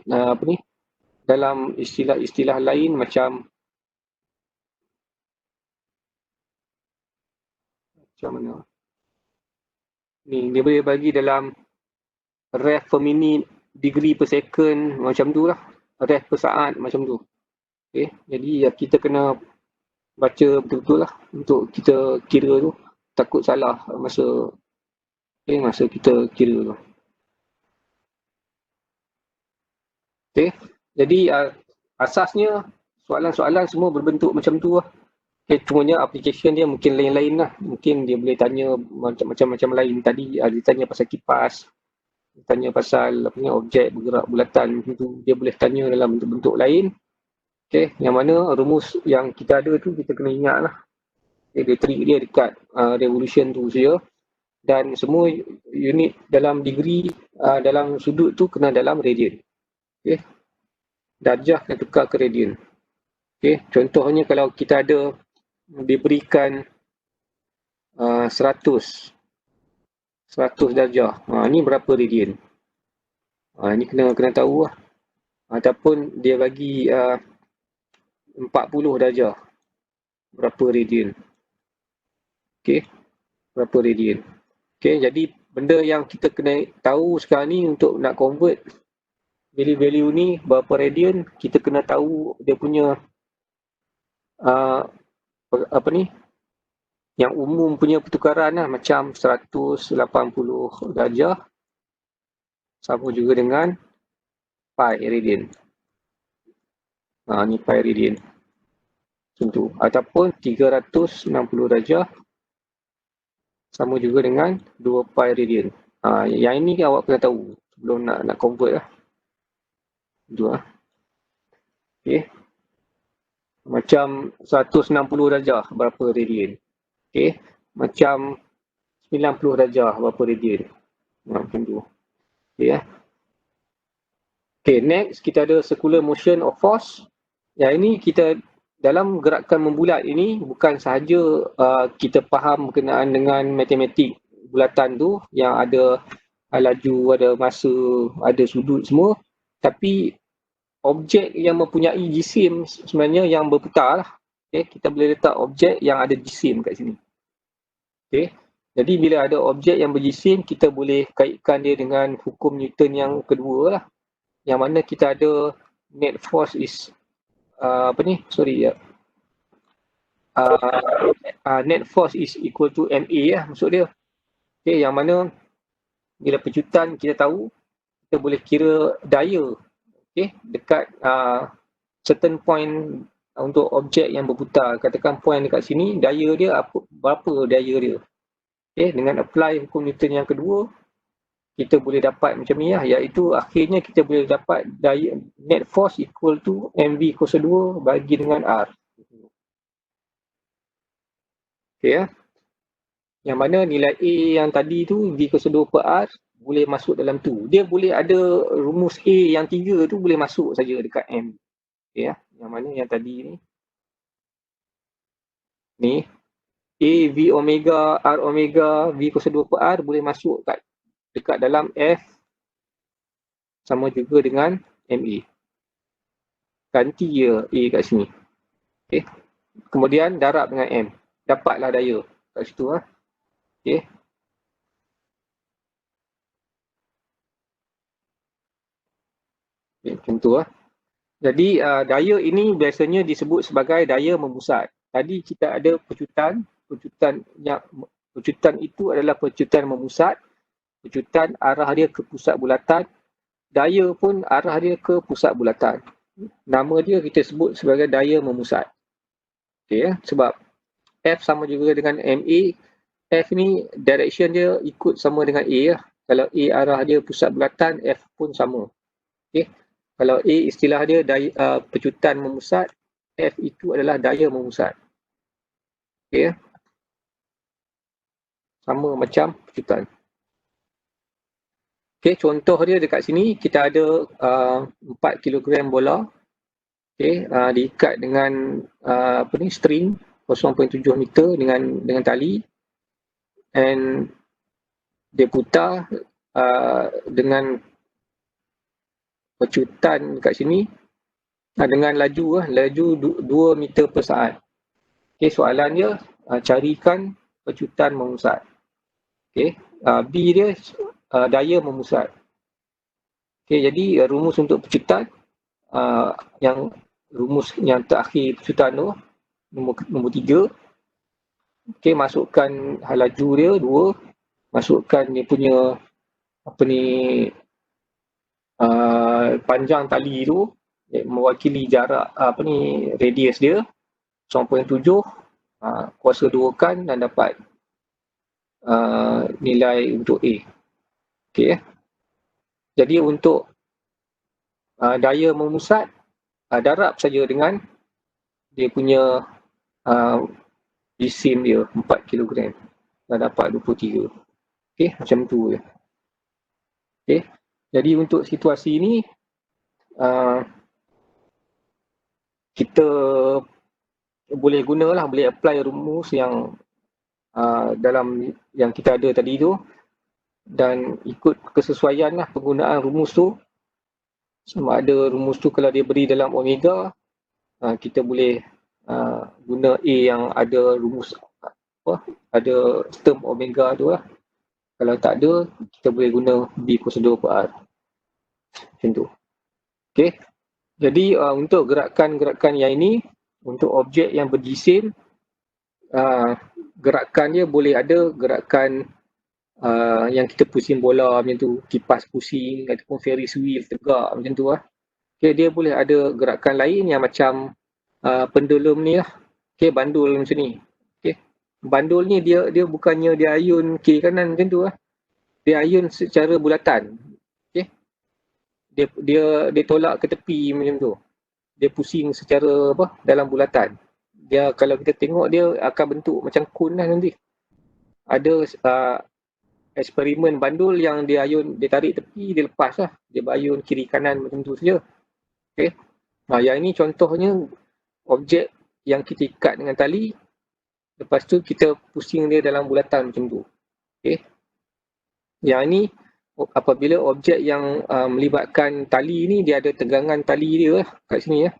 dalam istilah-istilah lain macam mana ni, dia boleh bagi dalam ref per minit, degree per second, macam tu lah, ref per saat, macam tu. Jadi kita kena baca betul-betul lah untuk kita kira tu, takut salah masa kita kira tu. Jadi asasnya soalan-soalan semua berbentuk macam tu lah. Cumanya application dia mungkin lain-lain lah. Mungkin dia boleh tanya macam-macam lain. Tadi dia tanya pasal kipas, dia tanya pasal objek bergerak bulatan, tu dia boleh tanya dalam bentuk-bentuk lain. Yang mana rumus yang kita ada tu kita kena ingat lah. Dia trik dia dekat revolution tu saja. Dan semua unit dalam degree, dalam sudut tu kena dalam radian. Darjah kena tukar ke radian. Contohnya kalau kita ada diberikan 100 darjah, ni berapa radian? Ni kena tahu lah. Ataupun dia bagi 40 darjah, berapa radian? Berapa radian? Jadi benda yang kita kena tahu sekarang ni untuk nak convert value-value ni berapa radian, kita kena tahu dia punya yang umum punya pertukaran lah, macam 180 darjah sama juga dengan pi radian. Ni pi radian. Macam tu. Ataupun 360 darjah sama juga dengan 2 pi radian. Yang ini awak kena tahu sebelum nak convert lah. Macam 160 darjah berapa radian? Macam 90 darjah berapa radian? Macam tu. Next kita ada circular motion of force. Yang ini kita dalam gerakan membulat ini bukan sahaja kita faham berkenaan dengan matematik bulatan tu yang ada laju, ada masa, ada sudut semua, tapi objek yang mempunyai jisim sebenarnya yang berputar lah. Kita boleh letak objek yang ada jisim kat sini. Jadi bila ada objek yang berjisim, kita boleh kaitkan dia dengan hukum Newton yang kedua lah, yang mana kita ada net force is net force is equal to MA lah maksud dia. Yang mana bila pecutan kita tahu, kita boleh kira daya dekat certain point untuk objek yang berputar. Katakan point dekat sini, daya dia berapa daya dia. Dengan apply hukum Newton yang kedua, kita boleh dapat macam ni lah, iaitu akhirnya kita boleh dapat daya net force equal to MV kuasa 2 bagi dengan R. Yang mana nilai A yang tadi tu, V kuasa 2 per R, boleh masuk dalam tu. Dia boleh ada rumus A yang 3 tu boleh masuk saja dekat M. Yang mana yang tadi ni A, V omega, R omega, V kuasa 2 per R boleh masuk dekat dalam F sama juga dengan MA. Ganti je A kat sini. Kemudian darab dengan M. Dapatlah daya kat situ. Macam tu. Jadi daya ini biasanya disebut sebagai daya memusat. Tadi kita ada pecutan itu adalah pecutan memusat. Pecutan arah dia ke pusat bulatan. Daya pun arah dia ke pusat bulatan. Nama dia kita sebut sebagai daya memusat. Sebab F sama juga dengan MA. F ni direction dia ikut sama dengan A lah. Kalau A arah dia pusat bulatan, F pun sama. Kalau A istilah dia pecutan memusat, F itu adalah daya memusat. sama macam pecutan. Okey, contoh dia dekat sini kita ada 4 kilogram bola. Okey, diikat dengan string 0.7 meter dengan tali, and dia putar dengan pecutan dekat sini dengan laju 2 meter per saat. Okey, soalan dia carikan pecutan memusat. Okey, B dia daya memusat. Okey, jadi rumus untuk pecutan rumus yang terakhir pecutan tu nombor 3. Okey, masukkan laju dia 2, masukkan dia punya panjang tali tu mewakili jarak radius dia 0.7, kuasa 2kan dan dapat nilai untuk A. Okey. Jadi untuk daya memusat darab saja dengan dia punya jisim dia 4 kilogram dan dapat 23. Okey, macam tu je. Okey. Jadi untuk situasi ni kita boleh gunalah, boleh apply rumus yang dalam yang kita ada tadi tu dan ikut kesesuaian lah penggunaan rumus tu. Sama ada rumus tu kalau dia beri dalam omega, kita boleh guna A yang ada rumus ada term omega tu lah. Kalau tak ada, kita boleh guna B kuasa 2 per R. Macam tu. Okey. Jadi untuk gerakan-gerakan yang ini, untuk objek yang berjisim, gerakan dia boleh ada gerakan yang kita pusing bola macam tu, kipas pusing ataupun Ferris wheel tegak macam tu lah. Okay, dia boleh ada gerakan lain yang macam pendulum ni lah. Okay, bandul macam ni. Okay. Bandul ni dia bukannya dia ayun kiri kanan macam tu lah. Dia ayun secara bulatan. Okay. Dia tolak ke tepi macam tu. Dia pusing secara dalam bulatan. Dia kalau kita tengok dia akan bentuk macam kun lah nanti. Ada eksperimen bandul yang dia ayun, dia tarik tepi, dia lepas lah. Dia berayun kiri kanan macam tu saja. Okay. Yang ini contohnya objek yang kita ikat dengan tali, lepas tu kita pusing dia dalam bulatan macam tu. Okay. Yang ini apabila objek yang melibatkan tali ni, dia ada tegangan tali dia lah kat sini ya.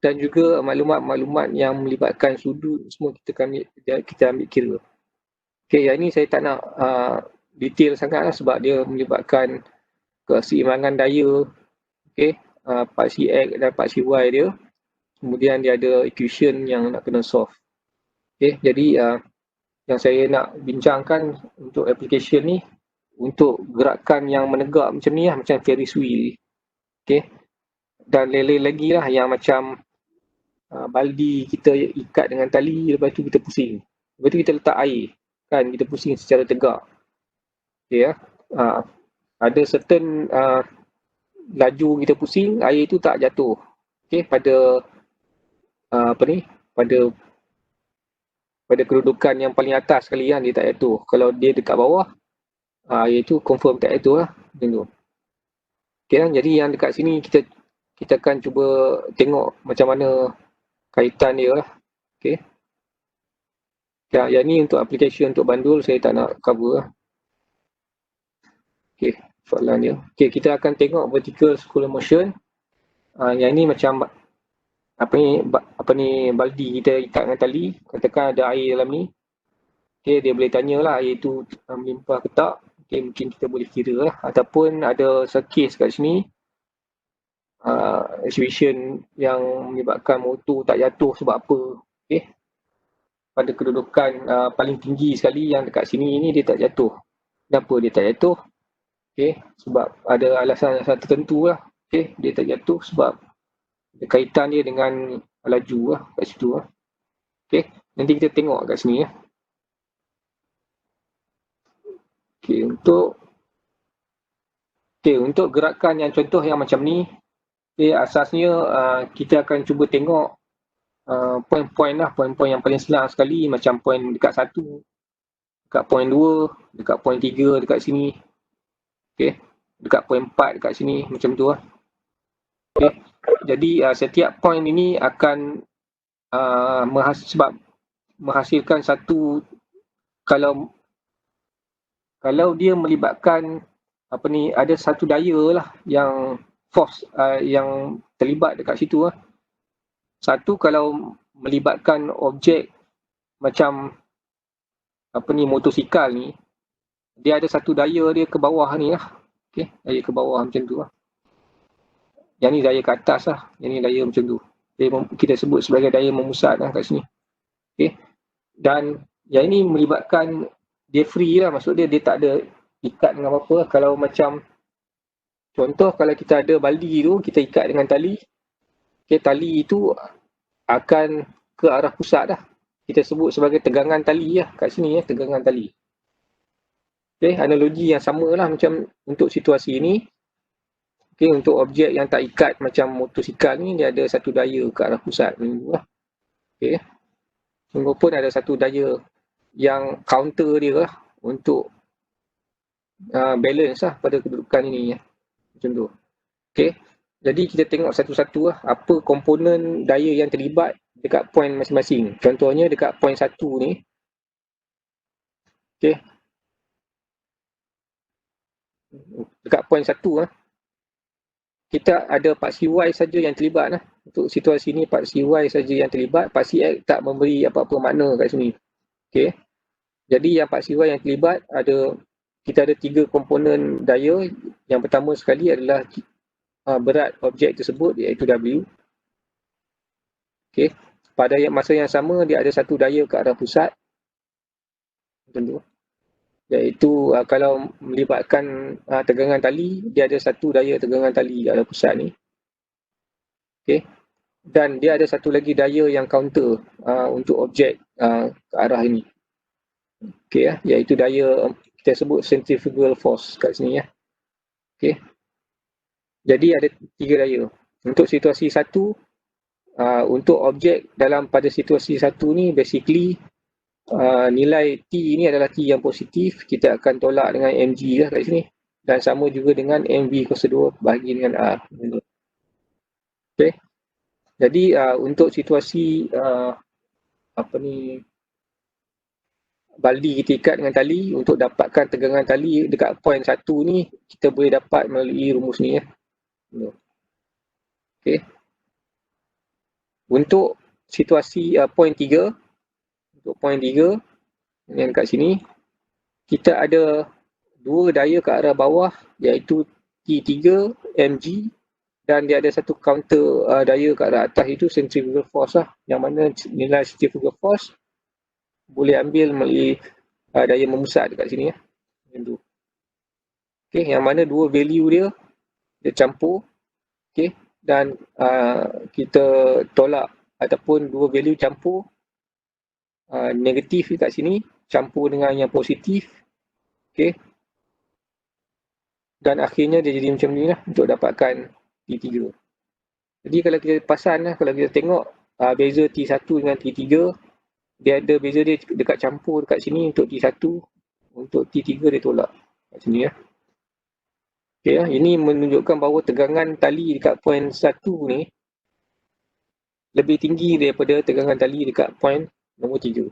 Dan juga maklumat-maklumat yang melibatkan sudut semua kita ambil kira. Okay, yang ini saya tak nak detail sangat lah sebab dia melibatkan keseimbangan daya, okay, paksi X dan paksi Y dia. Kemudian dia ada equation yang nak kena solve. Okay, jadi yang saya nak bincangkan untuk application ni, untuk gerakan yang menegak macam ni lah, macam Ferris wheel. Okay. Dan lain-lain lagi lah yang macam baldi kita ikat dengan tali, lepas tu kita pusing. Lepas tu kita letak air, kan, kita pusing secara tegak. Okay, ada certain laju kita pusing, air tu tak jatuh. Okay, pada pada kedudukan yang paling atas sekali kan, dia tak jatuh. Kalau dia dekat bawah, iaitu confirm tak jatuh lah. Macam tu. Okay, kan? Jadi yang dekat sini kita akan cuba tengok macam mana kaitan dia lah. Okay. Yang ni untuk aplikasi untuk bandul saya tak nak cover lah. Okay, soalan dia. Okay, kita akan tengok vertical circular motion. Yang ni macam apa ni baldi kita ikat dengan tali, katakan ada air dalam ni. Okay, dia boleh tanyalah air tu melimpah ke tak. Okay, mungkin kita boleh kira lah. Ataupun ada case kat sini, exhibition yang menyebabkan motor tak jatuh sebab apa. Okay. Pada kedudukan paling tinggi sekali yang dekat sini ni dia tak jatuh. Kenapa dia tak jatuh? Okay, sebab ada alasan-alasan tertentu lah. Okay, dia tak jatuh sebab kaitan dia dengan laju lah kat situ lah. Okay, nanti kita tengok kat sini ya. Okay, untuk gerakan yang contoh yang macam ni, asasnya kita akan cuba tengok poin-poin lah, poin-poin yang paling senang sekali, macam poin dekat 1, dekat point 2, dekat point 3 dekat sini. Okey. Dekat point 4 dekat sini, macam tu lah. Okey. Jadi setiap point ini akan sebab menghasilkan satu, kalau dia melibatkan ada satu daya lah yang force yang terlibat dekat situ lah. Satu, kalau melibatkan objek macam motosikal ni, dia ada satu daya dia ke bawah ni lah. Okey, daya ke bawah macam tu lah. Yang ni daya ke atas lah, yang ni daya macam tu. Kita sebut sebagai daya memusat lah kat sini. Okey. Dan yang ini melibatkan dia free lah, maksud dia tak ada ikat dengan apa-apa. Kalau macam contoh, kalau kita ada baldi tu, kita ikat dengan tali. Okey, tali itu akan ke arah pusat lah. Kita sebut sebagai tegangan tali lah kat sini ya, tegangan tali. Okey, analogi yang sama lah macam untuk situasi ini. Okey, untuk objek yang tak ikat macam motosikal ni, dia ada satu daya ke arah pusat ni lah. Okey. Sungguh pun ada satu daya yang counter dia lah untuk balance lah pada kedudukan ini ya. Macam tu. Okey. Jadi kita tengok satu-satu lah apa komponen daya yang terlibat dekat point masing-masing. Contohnya dekat point 1 ni. Okey. Dekat point 1 lah. Kita ada paksi Y saja yang terlibat lah. Untuk situasi ni paksi Y saja yang terlibat, paksi X tak memberi apa-apa makna kat sini. Okey. Jadi yang paksi Y yang terlibat kita ada 3 komponen daya. Yang pertama sekali adalah berat objek tersebut, iaitu W. Okey. Pada masa yang sama dia ada satu daya ke arah pusat. Macam tu. Iaitu kalau melibatkan tegangan tali, dia ada satu daya tegangan tali ke arah pusat ni. Okey. Dan dia ada satu lagi daya yang counter untuk objek ke arah ini. Okey ya, iaitu daya kita sebut centrifugal force kat sini ya. Okey. Jadi ada 3 daya. Untuk situasi 1, untuk objek pada situasi 1 ni basically nilai T ini adalah T yang positif, kita akan tolak dengan mg lah kat sini. Dan sama juga dengan mv kuasa 2 bahagi dengan R. Okey. Jadi untuk situasi baldi kita ikat dengan tali, untuk dapatkan tegangan tali dekat point 1 ni, kita boleh dapat melalui rumus ni ya. Okey. Untuk situasi point 3, untuk point 3 yang kat sini, kita ada 2 daya ke arah bawah, iaitu T3 mg, dan dia ada satu counter daya ke arah atas, itu centrifugal force lah, yang mana nilai centrifugal force boleh ambil melalui daya memusat dekat sini ya. Macam tu. Okey, yang mana 2 value dia campur. Okey, dan kita tolak ataupun 2 value campur, negatif dekat sini campur dengan yang positif. Okey. Dan akhirnya dia jadi macam ni lah untuk dapatkan T3. Jadi kalau kita pasan lah, kalau kita tengok beza T1 dengan T3, dia ada beza dia dekat campur dekat sini untuk T1, untuk T3 dia tolak kat sini ya. Okey ya, ini menunjukkan bahawa tegangan tali dekat point 1 ni lebih tinggi daripada tegangan tali dekat point nombor 3.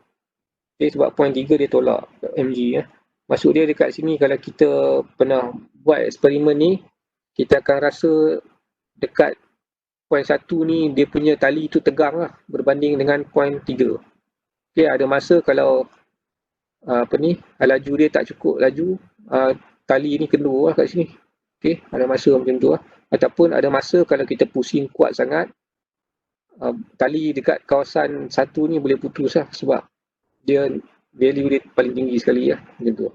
Okay, sebab point 3 dia tolak mg ya. Maksud dia dekat sini, kalau kita pernah buat eksperimen ni, kita akan rasa dekat point 1 ni dia punya tali tu tegang lah berbanding dengan point 3. Okay, ada masa kalau laju dia tak cukup laju, tali ni kendur lah kat sini. Okay, ada masa macam tu lah. Ataupun ada masa kalau kita pusing kuat sangat, tali dekat kawasan 1 ni boleh putus lah, sebab dia value dia paling tinggi sekali lah, macam tu.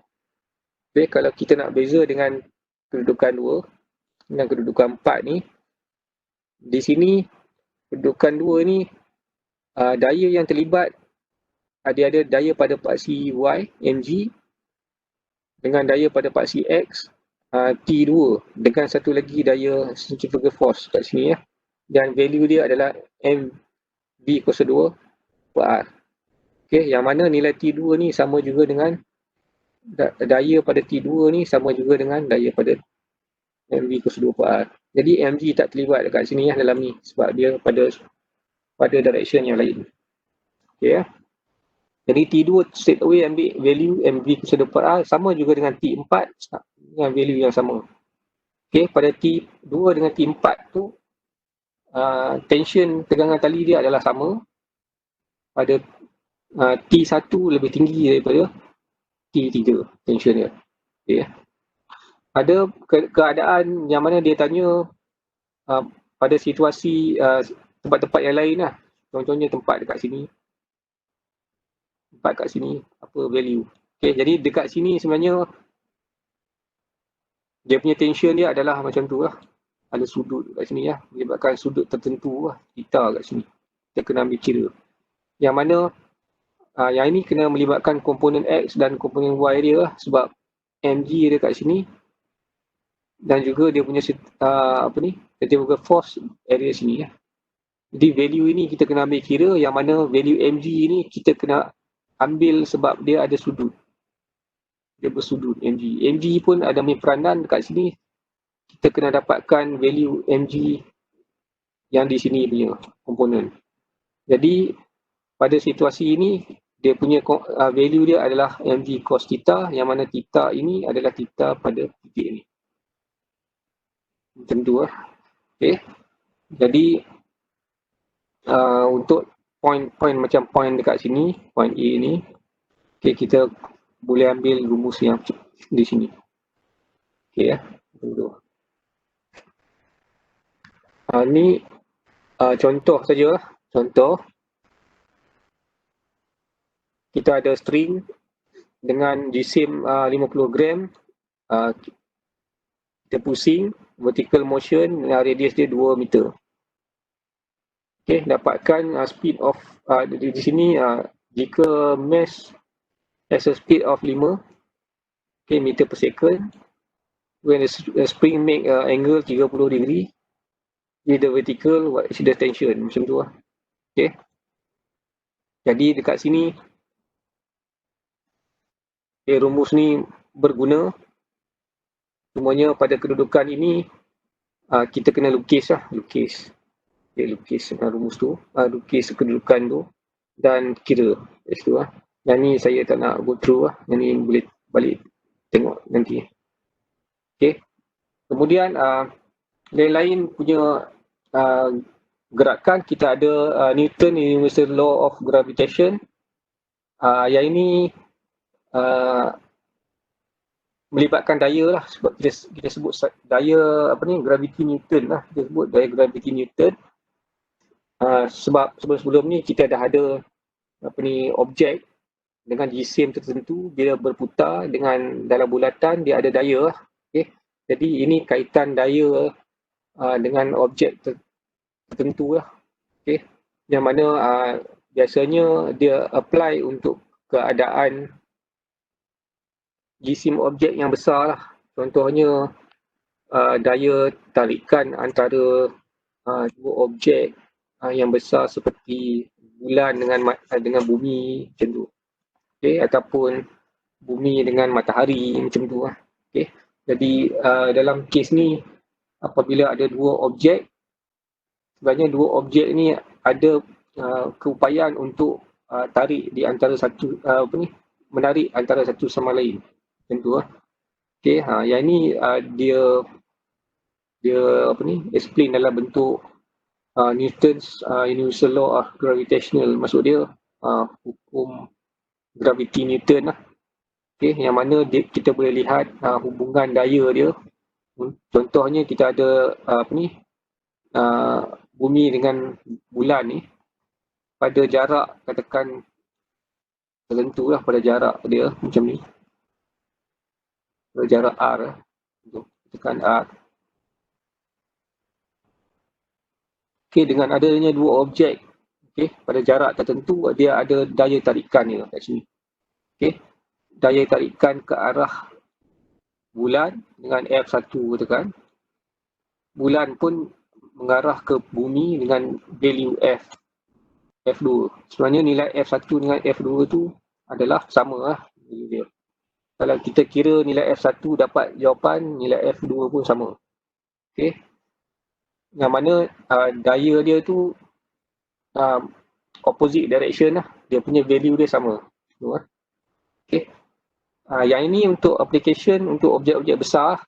Okay, kalau kita nak beza dengan kedudukan 2 dan kedudukan 4 ni, di sini kedudukan 2 ni daya yang terlibat dia ada daya pada paksi Y mg dengan daya pada paksi X T2 dengan satu lagi daya centrifugal force kat sini ya. Dan value dia adalah mv kuasa 2 per R. Okay, yang mana nilai T2 ni sama juga dengan daya pada T2 ni sama juga dengan daya pada mv equals 24R. Jadi mg tak terlibat dekat sini dalam ni sebab dia pada direction yang lain. Okay, jadi T2 straight away ambil value mv equals 24R sama juga dengan T4 dengan value yang sama. Okay, pada T2 dengan T4 tu tension tegangan tali dia adalah sama. Pada T1 lebih tinggi daripada T3 tension dia. Okay. Ada keadaan yang mana dia tanya pada situasi tempat-tempat yang lain lah. Contohnya tempat dekat sini. Tempat kat sini, apa value. Okay, jadi dekat sini sebenarnya dia punya tension dia adalah macam tu lah. Ada sudut kat sini lah. Menyebabkan sudut tertentu lah. Theta kat sini. Kita kena ambil kira. Yang mana yang ini kena melibatkan komponen X dan komponen Y dia lah. Sebab mg dia kat sini. Dan juga dia punya centrifugal force area sini lah. Jadi value ini kita kena ambil kira. Yang mana value mg ni kita kena ambil sebab dia ada sudut. Dia bersudut mg. Mg pun ada ambil peranan dekat sini. Kita kena dapatkan value mg yang di sini punya komponen. Jadi pada situasi ini dia punya value dia adalah mg cos theta, yang mana theta ini adalah theta pada titik ini. Macam tu lah. Okay. Jadi untuk point macam point dekat sini, point A ni, okay, kita boleh ambil rumus yang di sini. Okay ya. Ni contoh saja lah. Contoh. Kita ada string dengan jisim 50 gram. Kita pusing, vertical motion, radius dia 2 meter. Okay, dapatkan speed of di sini jika mass has a speed of 5 meter per second, when the spring make angle 30 degree with the vertical, what is the tension? Macam tu lah. Okay. Jadi dekat sini rumus ni berguna. Semuanya pada kedudukan ini kita kena lukis lah. Lukis rumus tu, lukis kedudukan tu dan kira itu lah. Yang ni saya tak nak go through lah. Yang ni boleh balik tengok nanti. Okay. Kemudian lain-lain punya gerakan, kita ada Newton Universal Law of Gravitation. Yang ini melibatkan daya lah, sebab kita sebut daya gravity Newton lah, kita sebut daya gravity Newton. Sebab sebelum ni kita dah ada objek dengan jisim tertentu, bila berputar dengan dalam bulatan dia ada daya lah. Okay. Jadi ini kaitan daya dengan objek tertentu lah. Okay. Yang mana biasanya dia apply untuk keadaan jisim objek yang besar lah. Contohnya daya tarikan antara dua objek yang besar seperti bulan dengan bumi macam tu. Okay, ataupun bumi dengan matahari macam tu lah. Okay. Jadi dalam kes ni apabila ada dua objek, sebenarnya dua objek ni ada keupayaan untuk tarik di antara satu menarik antara satu sama lain. Macam tu lah. Okay, yang ni dia explain dalam bentuk Newton's Universal Law of Gravitational. Maksud dia hukum gravity Newton lah. Okay, yang mana kita boleh lihat hubungan daya dia. Contohnya kita ada bumi dengan bulan ni pada jarak katakan tertentu lah, pada jarak dia macam ni, pada jarak R untuk tekan R. Okay, dengan adanya dua objek pada jarak tertentu, dia ada daya tarikan dia kat sini. Okay. Daya tarikan ke arah bulan dengan F1 katakan. Bulan pun mengarah ke bumi dengan value F2. Sebenarnya nilai F1 dengan F2 tu adalah sama lah dia. Kalau kita kira nilai F1 dapat jawapan, nilai F2 pun sama. Okay. Yang mana daya dia tu opposite direction lah. Dia punya value dia sama. Okay. Yang ini untuk application untuk objek-objek besar.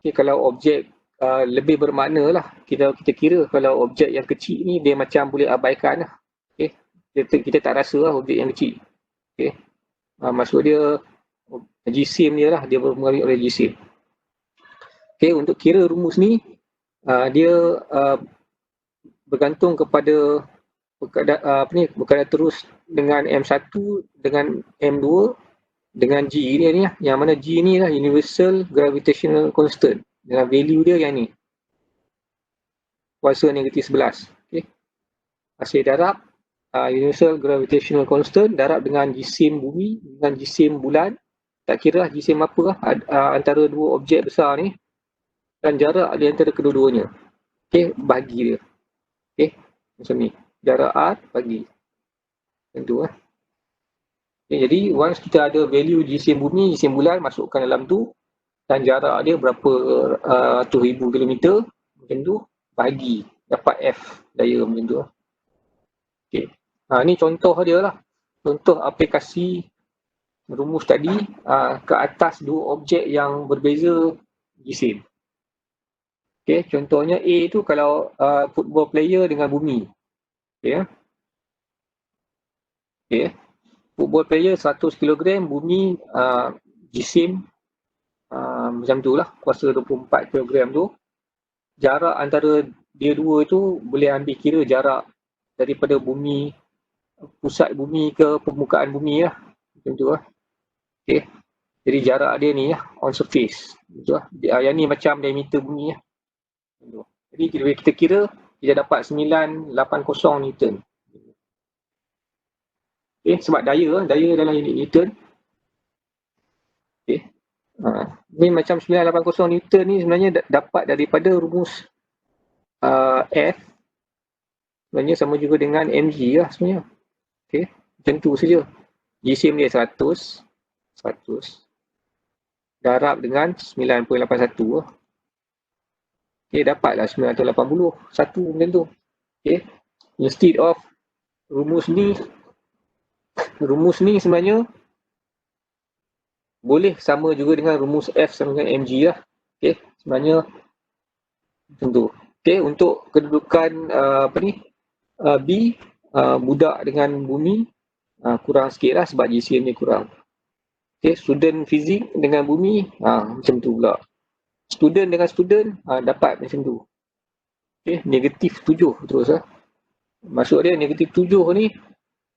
Okay, kalau objek lebih bermakna lah. Kita kira kalau objek yang kecil ni dia macam boleh abaikan lah. Okay. Kita tak rasa lah objek yang kecil. Okay. Maksud dia jisim dia lah, dia berpengaruh oleh jisim. Okay, untuk kira rumus ni dia bergantung kepada berkadar terus dengan M1 dengan M2 dengan G ni lah. Yang mana G ni lah universal gravitational constant dengan value dia yang ni, kuasa negatif 11. Okay. Hasil darab universal gravitational constant darab dengan jisim bumi dengan jisim bulan, tak kira lah jisim apa lah, antara dua objek besar ni, dan jarak di antara kedua-duanya. Okay, bagi dia. Okay, macam ni. Jarak R bagi. Macam tu lah. Okay, jadi once kita ada value jisim bumi, jisim bulan, masukkan dalam tu, dan jarak dia berapa ratus ribu kilometer, macam tu, bagi. Dapat F daya macam tu lah. Okay. Ni contoh dia lah. Contoh aplikasi rumus tadi ke atas dua objek yang berbeza jisim. Okay, contohnya A tu kalau football player dengan bumi. Okay. Okay. Football player 100 kg, bumi jisim macam tu lah, kuasa 24 kg tu. Jarak antara dia dua tu boleh ambil kira jarak daripada bumi, pusat bumi ke permukaan bumi lah. Macam tu lah. Okay. Jadi jarak dia ni lah, on surface. Macam lah. Yang ni macam diameter bumi lah. Jadi kita kira, kita dapat 980 Newton. Okay, sebab daya dalam unit Newton. Okay. Ni macam 980 Newton ni sebenarnya dapat daripada rumus F. Sebenarnya sama juga dengan mg lah sebenarnya. Okay. Macam tu saja. Jisim dia 100 darab dengan 9.81 lah. Okay, dapatlah 980 satu macam tu. Okay. Instead of rumus ni sebenarnya boleh sama juga dengan rumus F sama dengan mg lah. Okay. Sebenarnya macam tu. Okay. Untuk kedudukan B, budak dengan bumi kurang sikit lah sebab jisim ni kurang. Okay. Student fizik dengan bumi macam tu pula. Student dengan student dapat macam tu. Okay. Negatif 7 terus lah. Maksud dia negatif 7 ni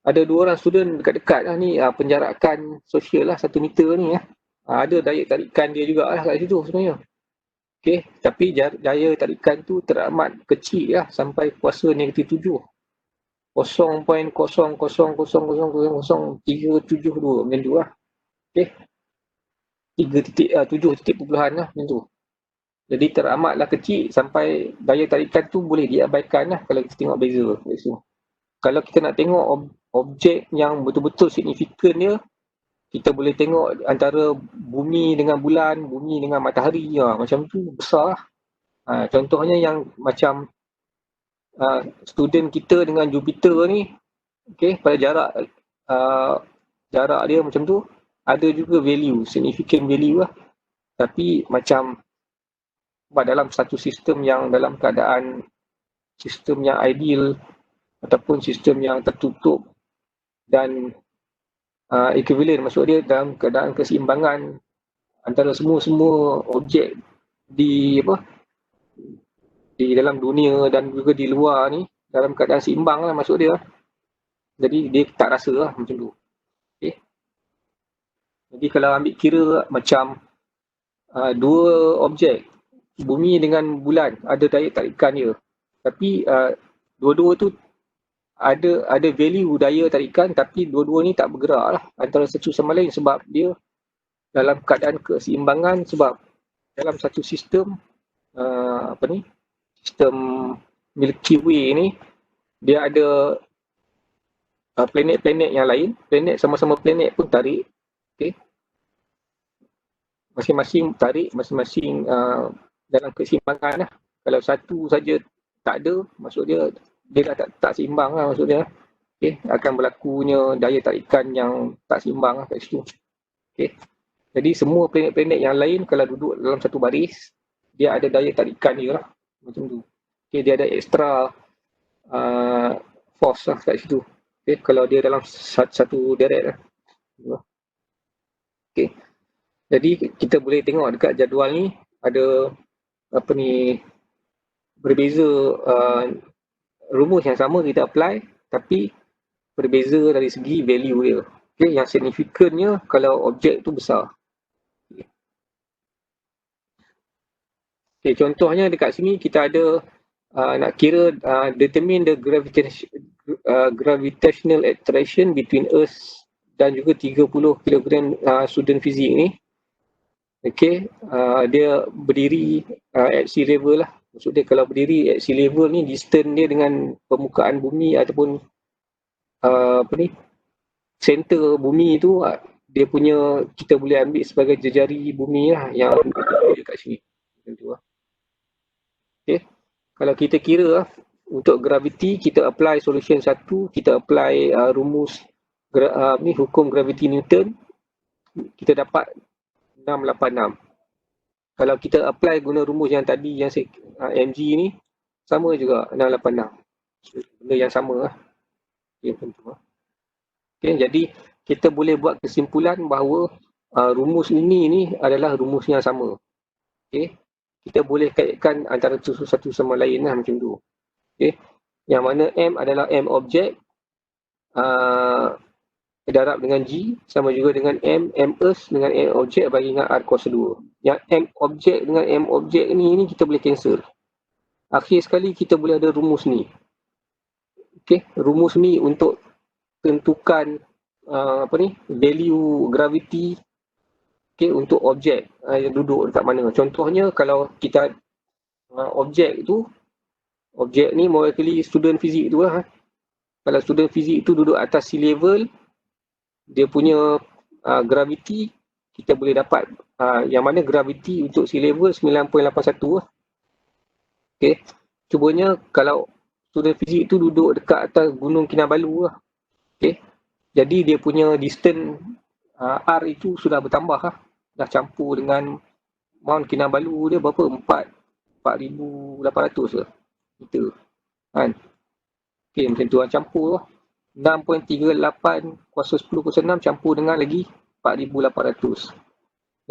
ada dua orang student dekat-dekat lah ni, penjarakan sosial lah 1 meter ni lah. Ada daya tarikan dia juga lah kat situ sebenarnya. Okay. Tapi daya tarikan tu teramat kecil lah sampai kuasa negatif 7. 0.000000372 macam tu lah. Okay. 7 lah macam tu. Jadi teramatlah kecil sampai daya tarikan tu boleh diabaikan lah kalau kita tengok beza. Kalau kita nak tengok objek yang betul-betul signifikan dia, kita boleh tengok antara bumi dengan bulan, bumi dengan matahari, macam tu besar lah. Contohnya yang macam student kita dengan Jupiter ni, okay, pada jarak dia macam tu, ada juga value, significant value lah. Tapi macam dalam satu sistem yang dalam keadaan sistem yang ideal ataupun sistem yang tertutup dan equivalent, maksud dia dalam keadaan keseimbangan antara semua objek di dalam dunia dan juga di luar ni dalam keadaan seimbang lah maksud dia. Jadi dia tak rasa lah macam tu. Okay. Jadi kalau ambil kira macam dua objek, bumi dengan bulan, ada daya tarikan dia. Tapi dua-dua tu ada value daya tarikan, tapi dua-dua ni tak bergerak lah antara satu sama lain sebab dia dalam keadaan keseimbangan, sebab dalam satu sistem sistem Milky Way ni dia ada planet-planet yang lain, planet sama-sama planet pun tarik, okay, masing-masing tarik, masing-masing dalam keseimbangan lah. Kalau satu saja tak ada, maksud dia dah tak seimbang lah maksud dia. Okay. Akan berlakunya daya tarikan yang tak seimbang lah kat situ. Okay. Jadi semua planet-planet yang lain kalau duduk dalam satu baris, dia ada daya tarikan dia lah. Macam tu. Okay. Dia ada extra force lah kat situ. Okay. Kalau dia dalam satu deret lah. Okay. Jadi kita boleh tengok dekat jadual ni ada apa ni, berbeza rumus yang sama kita apply tapi berbeza dari segi value dia. Okay, yang signifikannya kalau objek tu besar. Okay, contohnya dekat sini kita ada nak kira determine the gravitational attraction between Earth dan juga 30 kg student fizik ni. Okay, dia berdiri at sea level lah. Maksud dia kalau berdiri at sea level ni distance dia dengan permukaan bumi ataupun apa ni, center bumi tu dia punya, kita boleh ambil sebagai jejari bumi lah yang dekat sini. Okay. Kalau kita kira lah, untuk gravity kita apply solution 1, kita apply rumus ni, hukum gravity Newton, kita dapat 686. Kalau kita apply guna rumus yang tadi yang mg ni, sama juga 686. Benda yang sama lah. Okay, jadi kita boleh buat kesimpulan bahawa rumus ini adalah rumus yang sama. Okay. Kita boleh kaitkan antara satu sama lain lah macam tu. Okay. Yang mana M adalah M objek darab dengan G sama juga dengan M Earth dengan M objek bagi dengan R kuasa 2. Yang M objek dengan M objek ni kita boleh cancel. Akhir sekali kita boleh ada rumus ni. Okay. Rumus ni untuk tentukan apa ni, value gravity, okay, untuk objek yang duduk dekat mana. Contohnya kalau kita objek ni mewakili student fizik tu lah. Kalau student fizik tu duduk atas sea level, dia punya gravity kita boleh dapat yang mana gravity untuk sea level 9.81 lah. Okay. Cubanya kalau student fizik tu duduk dekat atas Gunung Kinabalu lah. Okay. Jadi dia punya distance R itu sudah bertambah lah. Dah campur dengan Mount Kinabalu dia berapa? 4,800 lah meter. Kan? Okay, macam tu lah campur lah. 6.38 kuasa 10 kuasa 6 campur dengan lagi 4,800.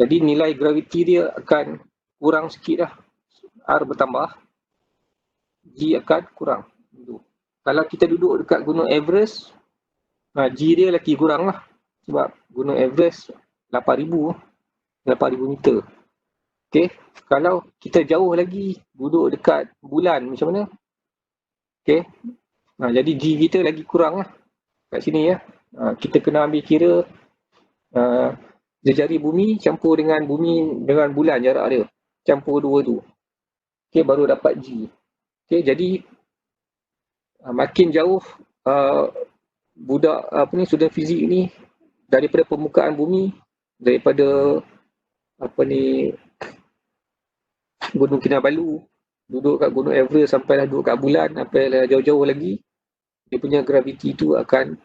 Jadi nilai gravity dia akan kurang sikit lah. R bertambah, G akan kurang. Kalau kita duduk dekat Gunung Everest, G dia lagi kurang lah. Sebab Gunung Everest 8,000 meter. Okay. Kalau kita jauh lagi duduk dekat bulan macam mana? Okay. Jadi G kita lagi kurang lah. Kat sini ya. Kita kena ambil kira jejari bumi campur dengan bulan jarak dia. Campur dua tu. Okay, baru dapat G. Okay, jadi makin jauh budak student fizik ni daripada permukaan bumi, daripada Gunung Kinabalu, duduk kat Gunung Everest sampailah duduk kat bulan, sampailah jauh-jauh lagi, dia punya gravity tu akan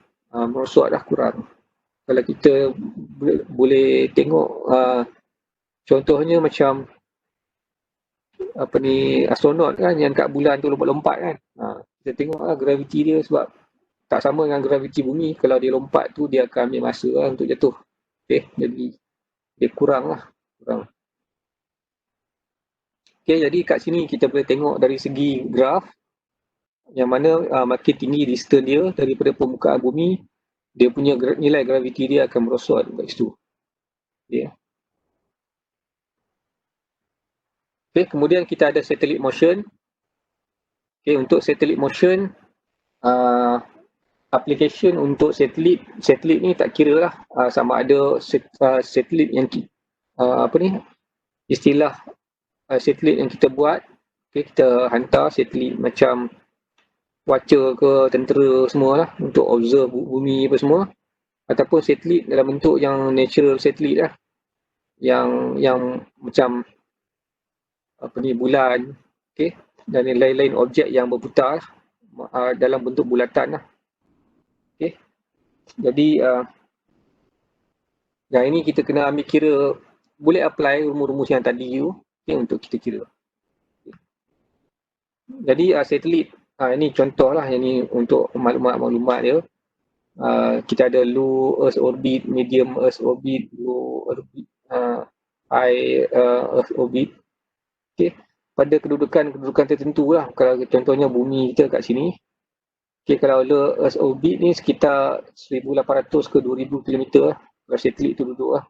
merosot dah kurang. Kalau kita boleh tengok contohnya macam astronot kan yang kat bulan tu lompat-lompat kan. Kita tengok gravity dia sebab tak sama dengan graviti bumi. Kalau dia lompat tu dia akan ambil masa lah untuk jatuh. Okay, jadi dia kurang lah. Okay, jadi kat sini kita boleh tengok dari segi graf yang mana makin tinggi distance dia daripada permukaan bumi, dia punya nilai graviti dia akan merosot kat situ. Okay. Okay, kemudian kita ada satellite motion. Okay, untuk satellite motion, application untuk satelit ni tak kira lah sama ada satelit yang istilah satelit yang kita buat, okay, kita hantar satelit macam Watcher ke tentera semua lah untuk observe bumi apa semua, ataupun satelit dalam bentuk yang natural satelit lah. yang macam apa ni, bulan, okey, dan lain-lain objek yang berputar dalam bentuk bulatan lah. Okey. Jadi yang ini kita kena ambil kira, boleh apply rumus-rumus yang tadi tu, okay, untuk kita kira. Jadi satelit, ini contoh lah, yang ni untuk maklumat-maklumat dia. Kita ada low Earth orbit, medium Earth orbit, low orbit, high Earth orbit. Okay. Pada kedudukan tertentu lah. Kalau contohnya bumi kita kat sini. Okay, kalau low Earth orbit ni sekitar 1,800 ke 2,000 km lah. Kalau satelit tu duduk lah.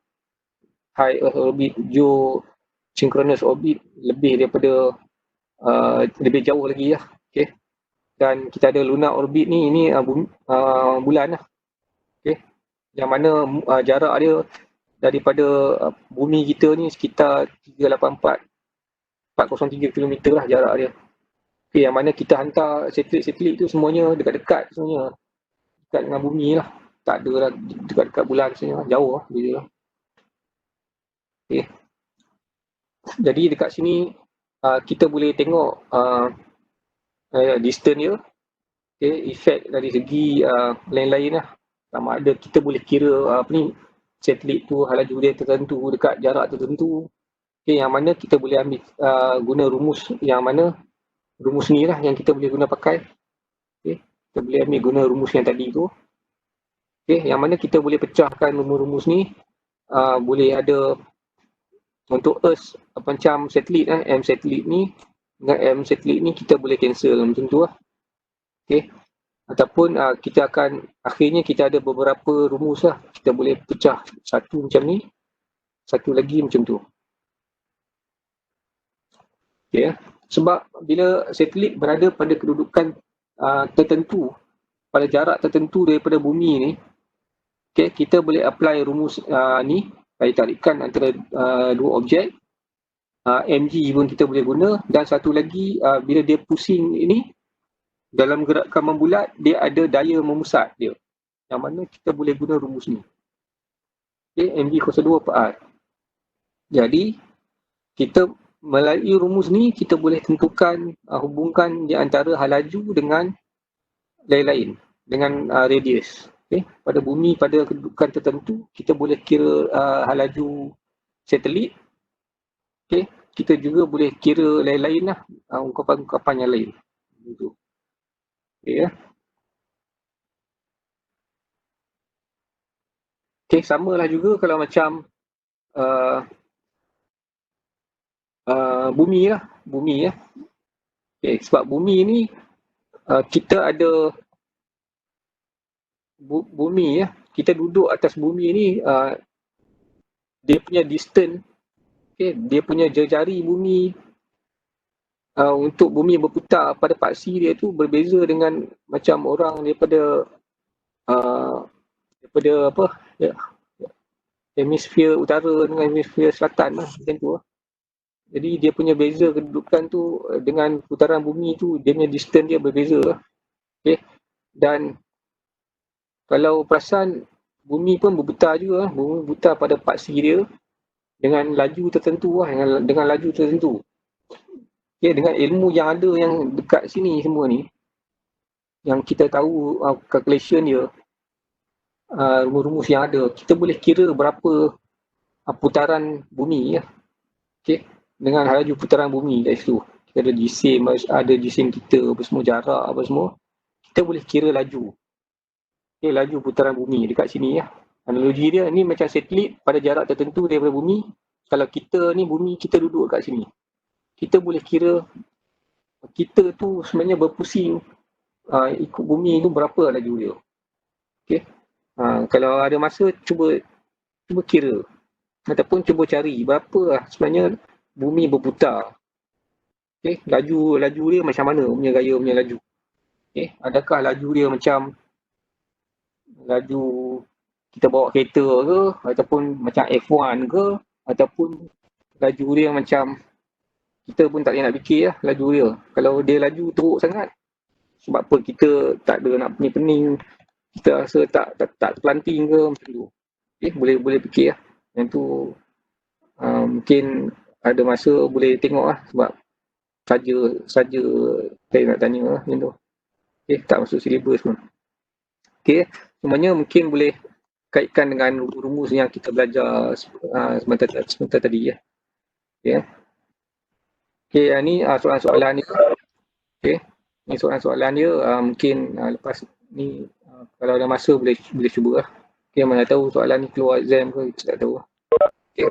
High Earth orbit, geosynchronous orbit, lebih daripada lebih jauh lagi lah. Okay. Dan kita ada lunar orbit ni, ini bulan lah. Okay. Yang mana jarak dia daripada bumi kita ni sekitar 403 km lah jarak dia. Okay, yang mana kita hantar satelit-satelit tu semuanya dekat-dekat semuanya. Dekat dengan bumi lah. Tak ada lah dekat-dekat bulan semuanya. Jauh lah. Okay. Jadi dekat sini kita boleh tengok distance dia. Okay, efek dari segi lain-lain lah. Sama ada kita boleh kira satelit tu halaju dia tertentu dekat jarak tertentu. Okay, yang mana kita boleh ambil guna rumus yang mana rumus ni lah yang kita boleh guna pakai. Okay, kita boleh ambil guna rumus yang tadi tu. Okay, yang mana kita boleh pecahkan rumus-rumus ni. Boleh ada untuk Earth macam satelit M satelit ni dengan M satelit ni kita boleh cancel macam tu lah. Okay. Ataupun kita akan akhirnya kita ada beberapa rumus lah. Kita boleh pecah satu macam ni, satu lagi macam tu. Okay. Sebab bila satelit berada pada kedudukan tertentu, pada jarak tertentu daripada bumi ni, okay, kita boleh apply rumus ni, tarikan antara dua objek. mg pun kita boleh guna, dan satu lagi bila dia pusing ini dalam gerakan membulat, dia ada daya memusat dia, yang mana kita boleh guna rumus ni. Okay, mg kuasa 2 per r. Jadi kita melalui rumus ni kita boleh tentukan hubungkan di antara halaju dengan lain-lain, dengan radius. Okay. Pada bumi, pada kedudukan tertentu, kita boleh kira halaju satelit. Okay. Kita juga boleh kira lain-lain lah, ungkapan-ungkapan yang lain. Okay, ya. Okay, samalah juga kalau macam bumi lah. Bumi ya. Okay, sebab bumi ni kita ada bumi ya, kita duduk atas bumi ni, dia punya distance, okay, dia punya jari bumi untuk bumi berputar pada paksi dia tu berbeza dengan macam orang daripada apa ya, hemisfere utara dengan hemisfere selatan lah, macam tu lah. Jadi dia punya beza kedudukan tu dengan putaran bumi tu, dia punya distance dia berbeza lah. Okay. Dan kalau perasan, bumi pun berputar juga. Bumi berputar pada paksi dia dengan laju tertentu lah. Dengan laju tertentu. Okay, dengan ilmu yang ada yang dekat sini semua ni, yang kita tahu calculation dia, rumus-rumus yang ada, kita boleh kira berapa putaran bumi ya. Okay. Dengan laju putaran bumi dari situ. Kita ada jisim kita, apa semua, jarak apa semua. Kita boleh kira laju. Okay, laju putaran bumi dekat sini ya. Analogi dia ni macam satelit pada jarak tertentu daripada bumi. Kalau kita ni, bumi kita duduk kat sini, kita boleh kira kita tu sebenarnya berpusing ikut bumi tu berapa laju dia. Okay. Kalau ada masa, cuba kira ataupun cuba cari berapa sebenarnya bumi berputar. Okay. Laju dia macam mana, punya gaya punya laju. Okay. Adakah laju dia macam laju kita bawa kereta ke, ataupun macam F1 ke, ataupun laju dia macam kita pun tak payah nak fikir lah laju dia. Kalau dia laju teruk sangat, sebab apa kita tak ada nak pening-pening, kita rasa tak planting ke macam tu. Okay, boleh fikir lah. Yang tu Mungkin ada masa boleh tengok lah sebab saja saya nak tanya lah macam tu. Okay, tak masuk silibus pun. Okay, semuanya mungkin boleh kaitkan dengan rumus yang kita belajar sebentar tadi ya. Okay. Okay, ni soalan-soalan ni. Okay, ni soalan-soalan dia mungkin lepas ni kalau ada masa boleh cuba lah. Okay, mana tahu soalan ni keluar exam ke, kita tak tahu. Okay.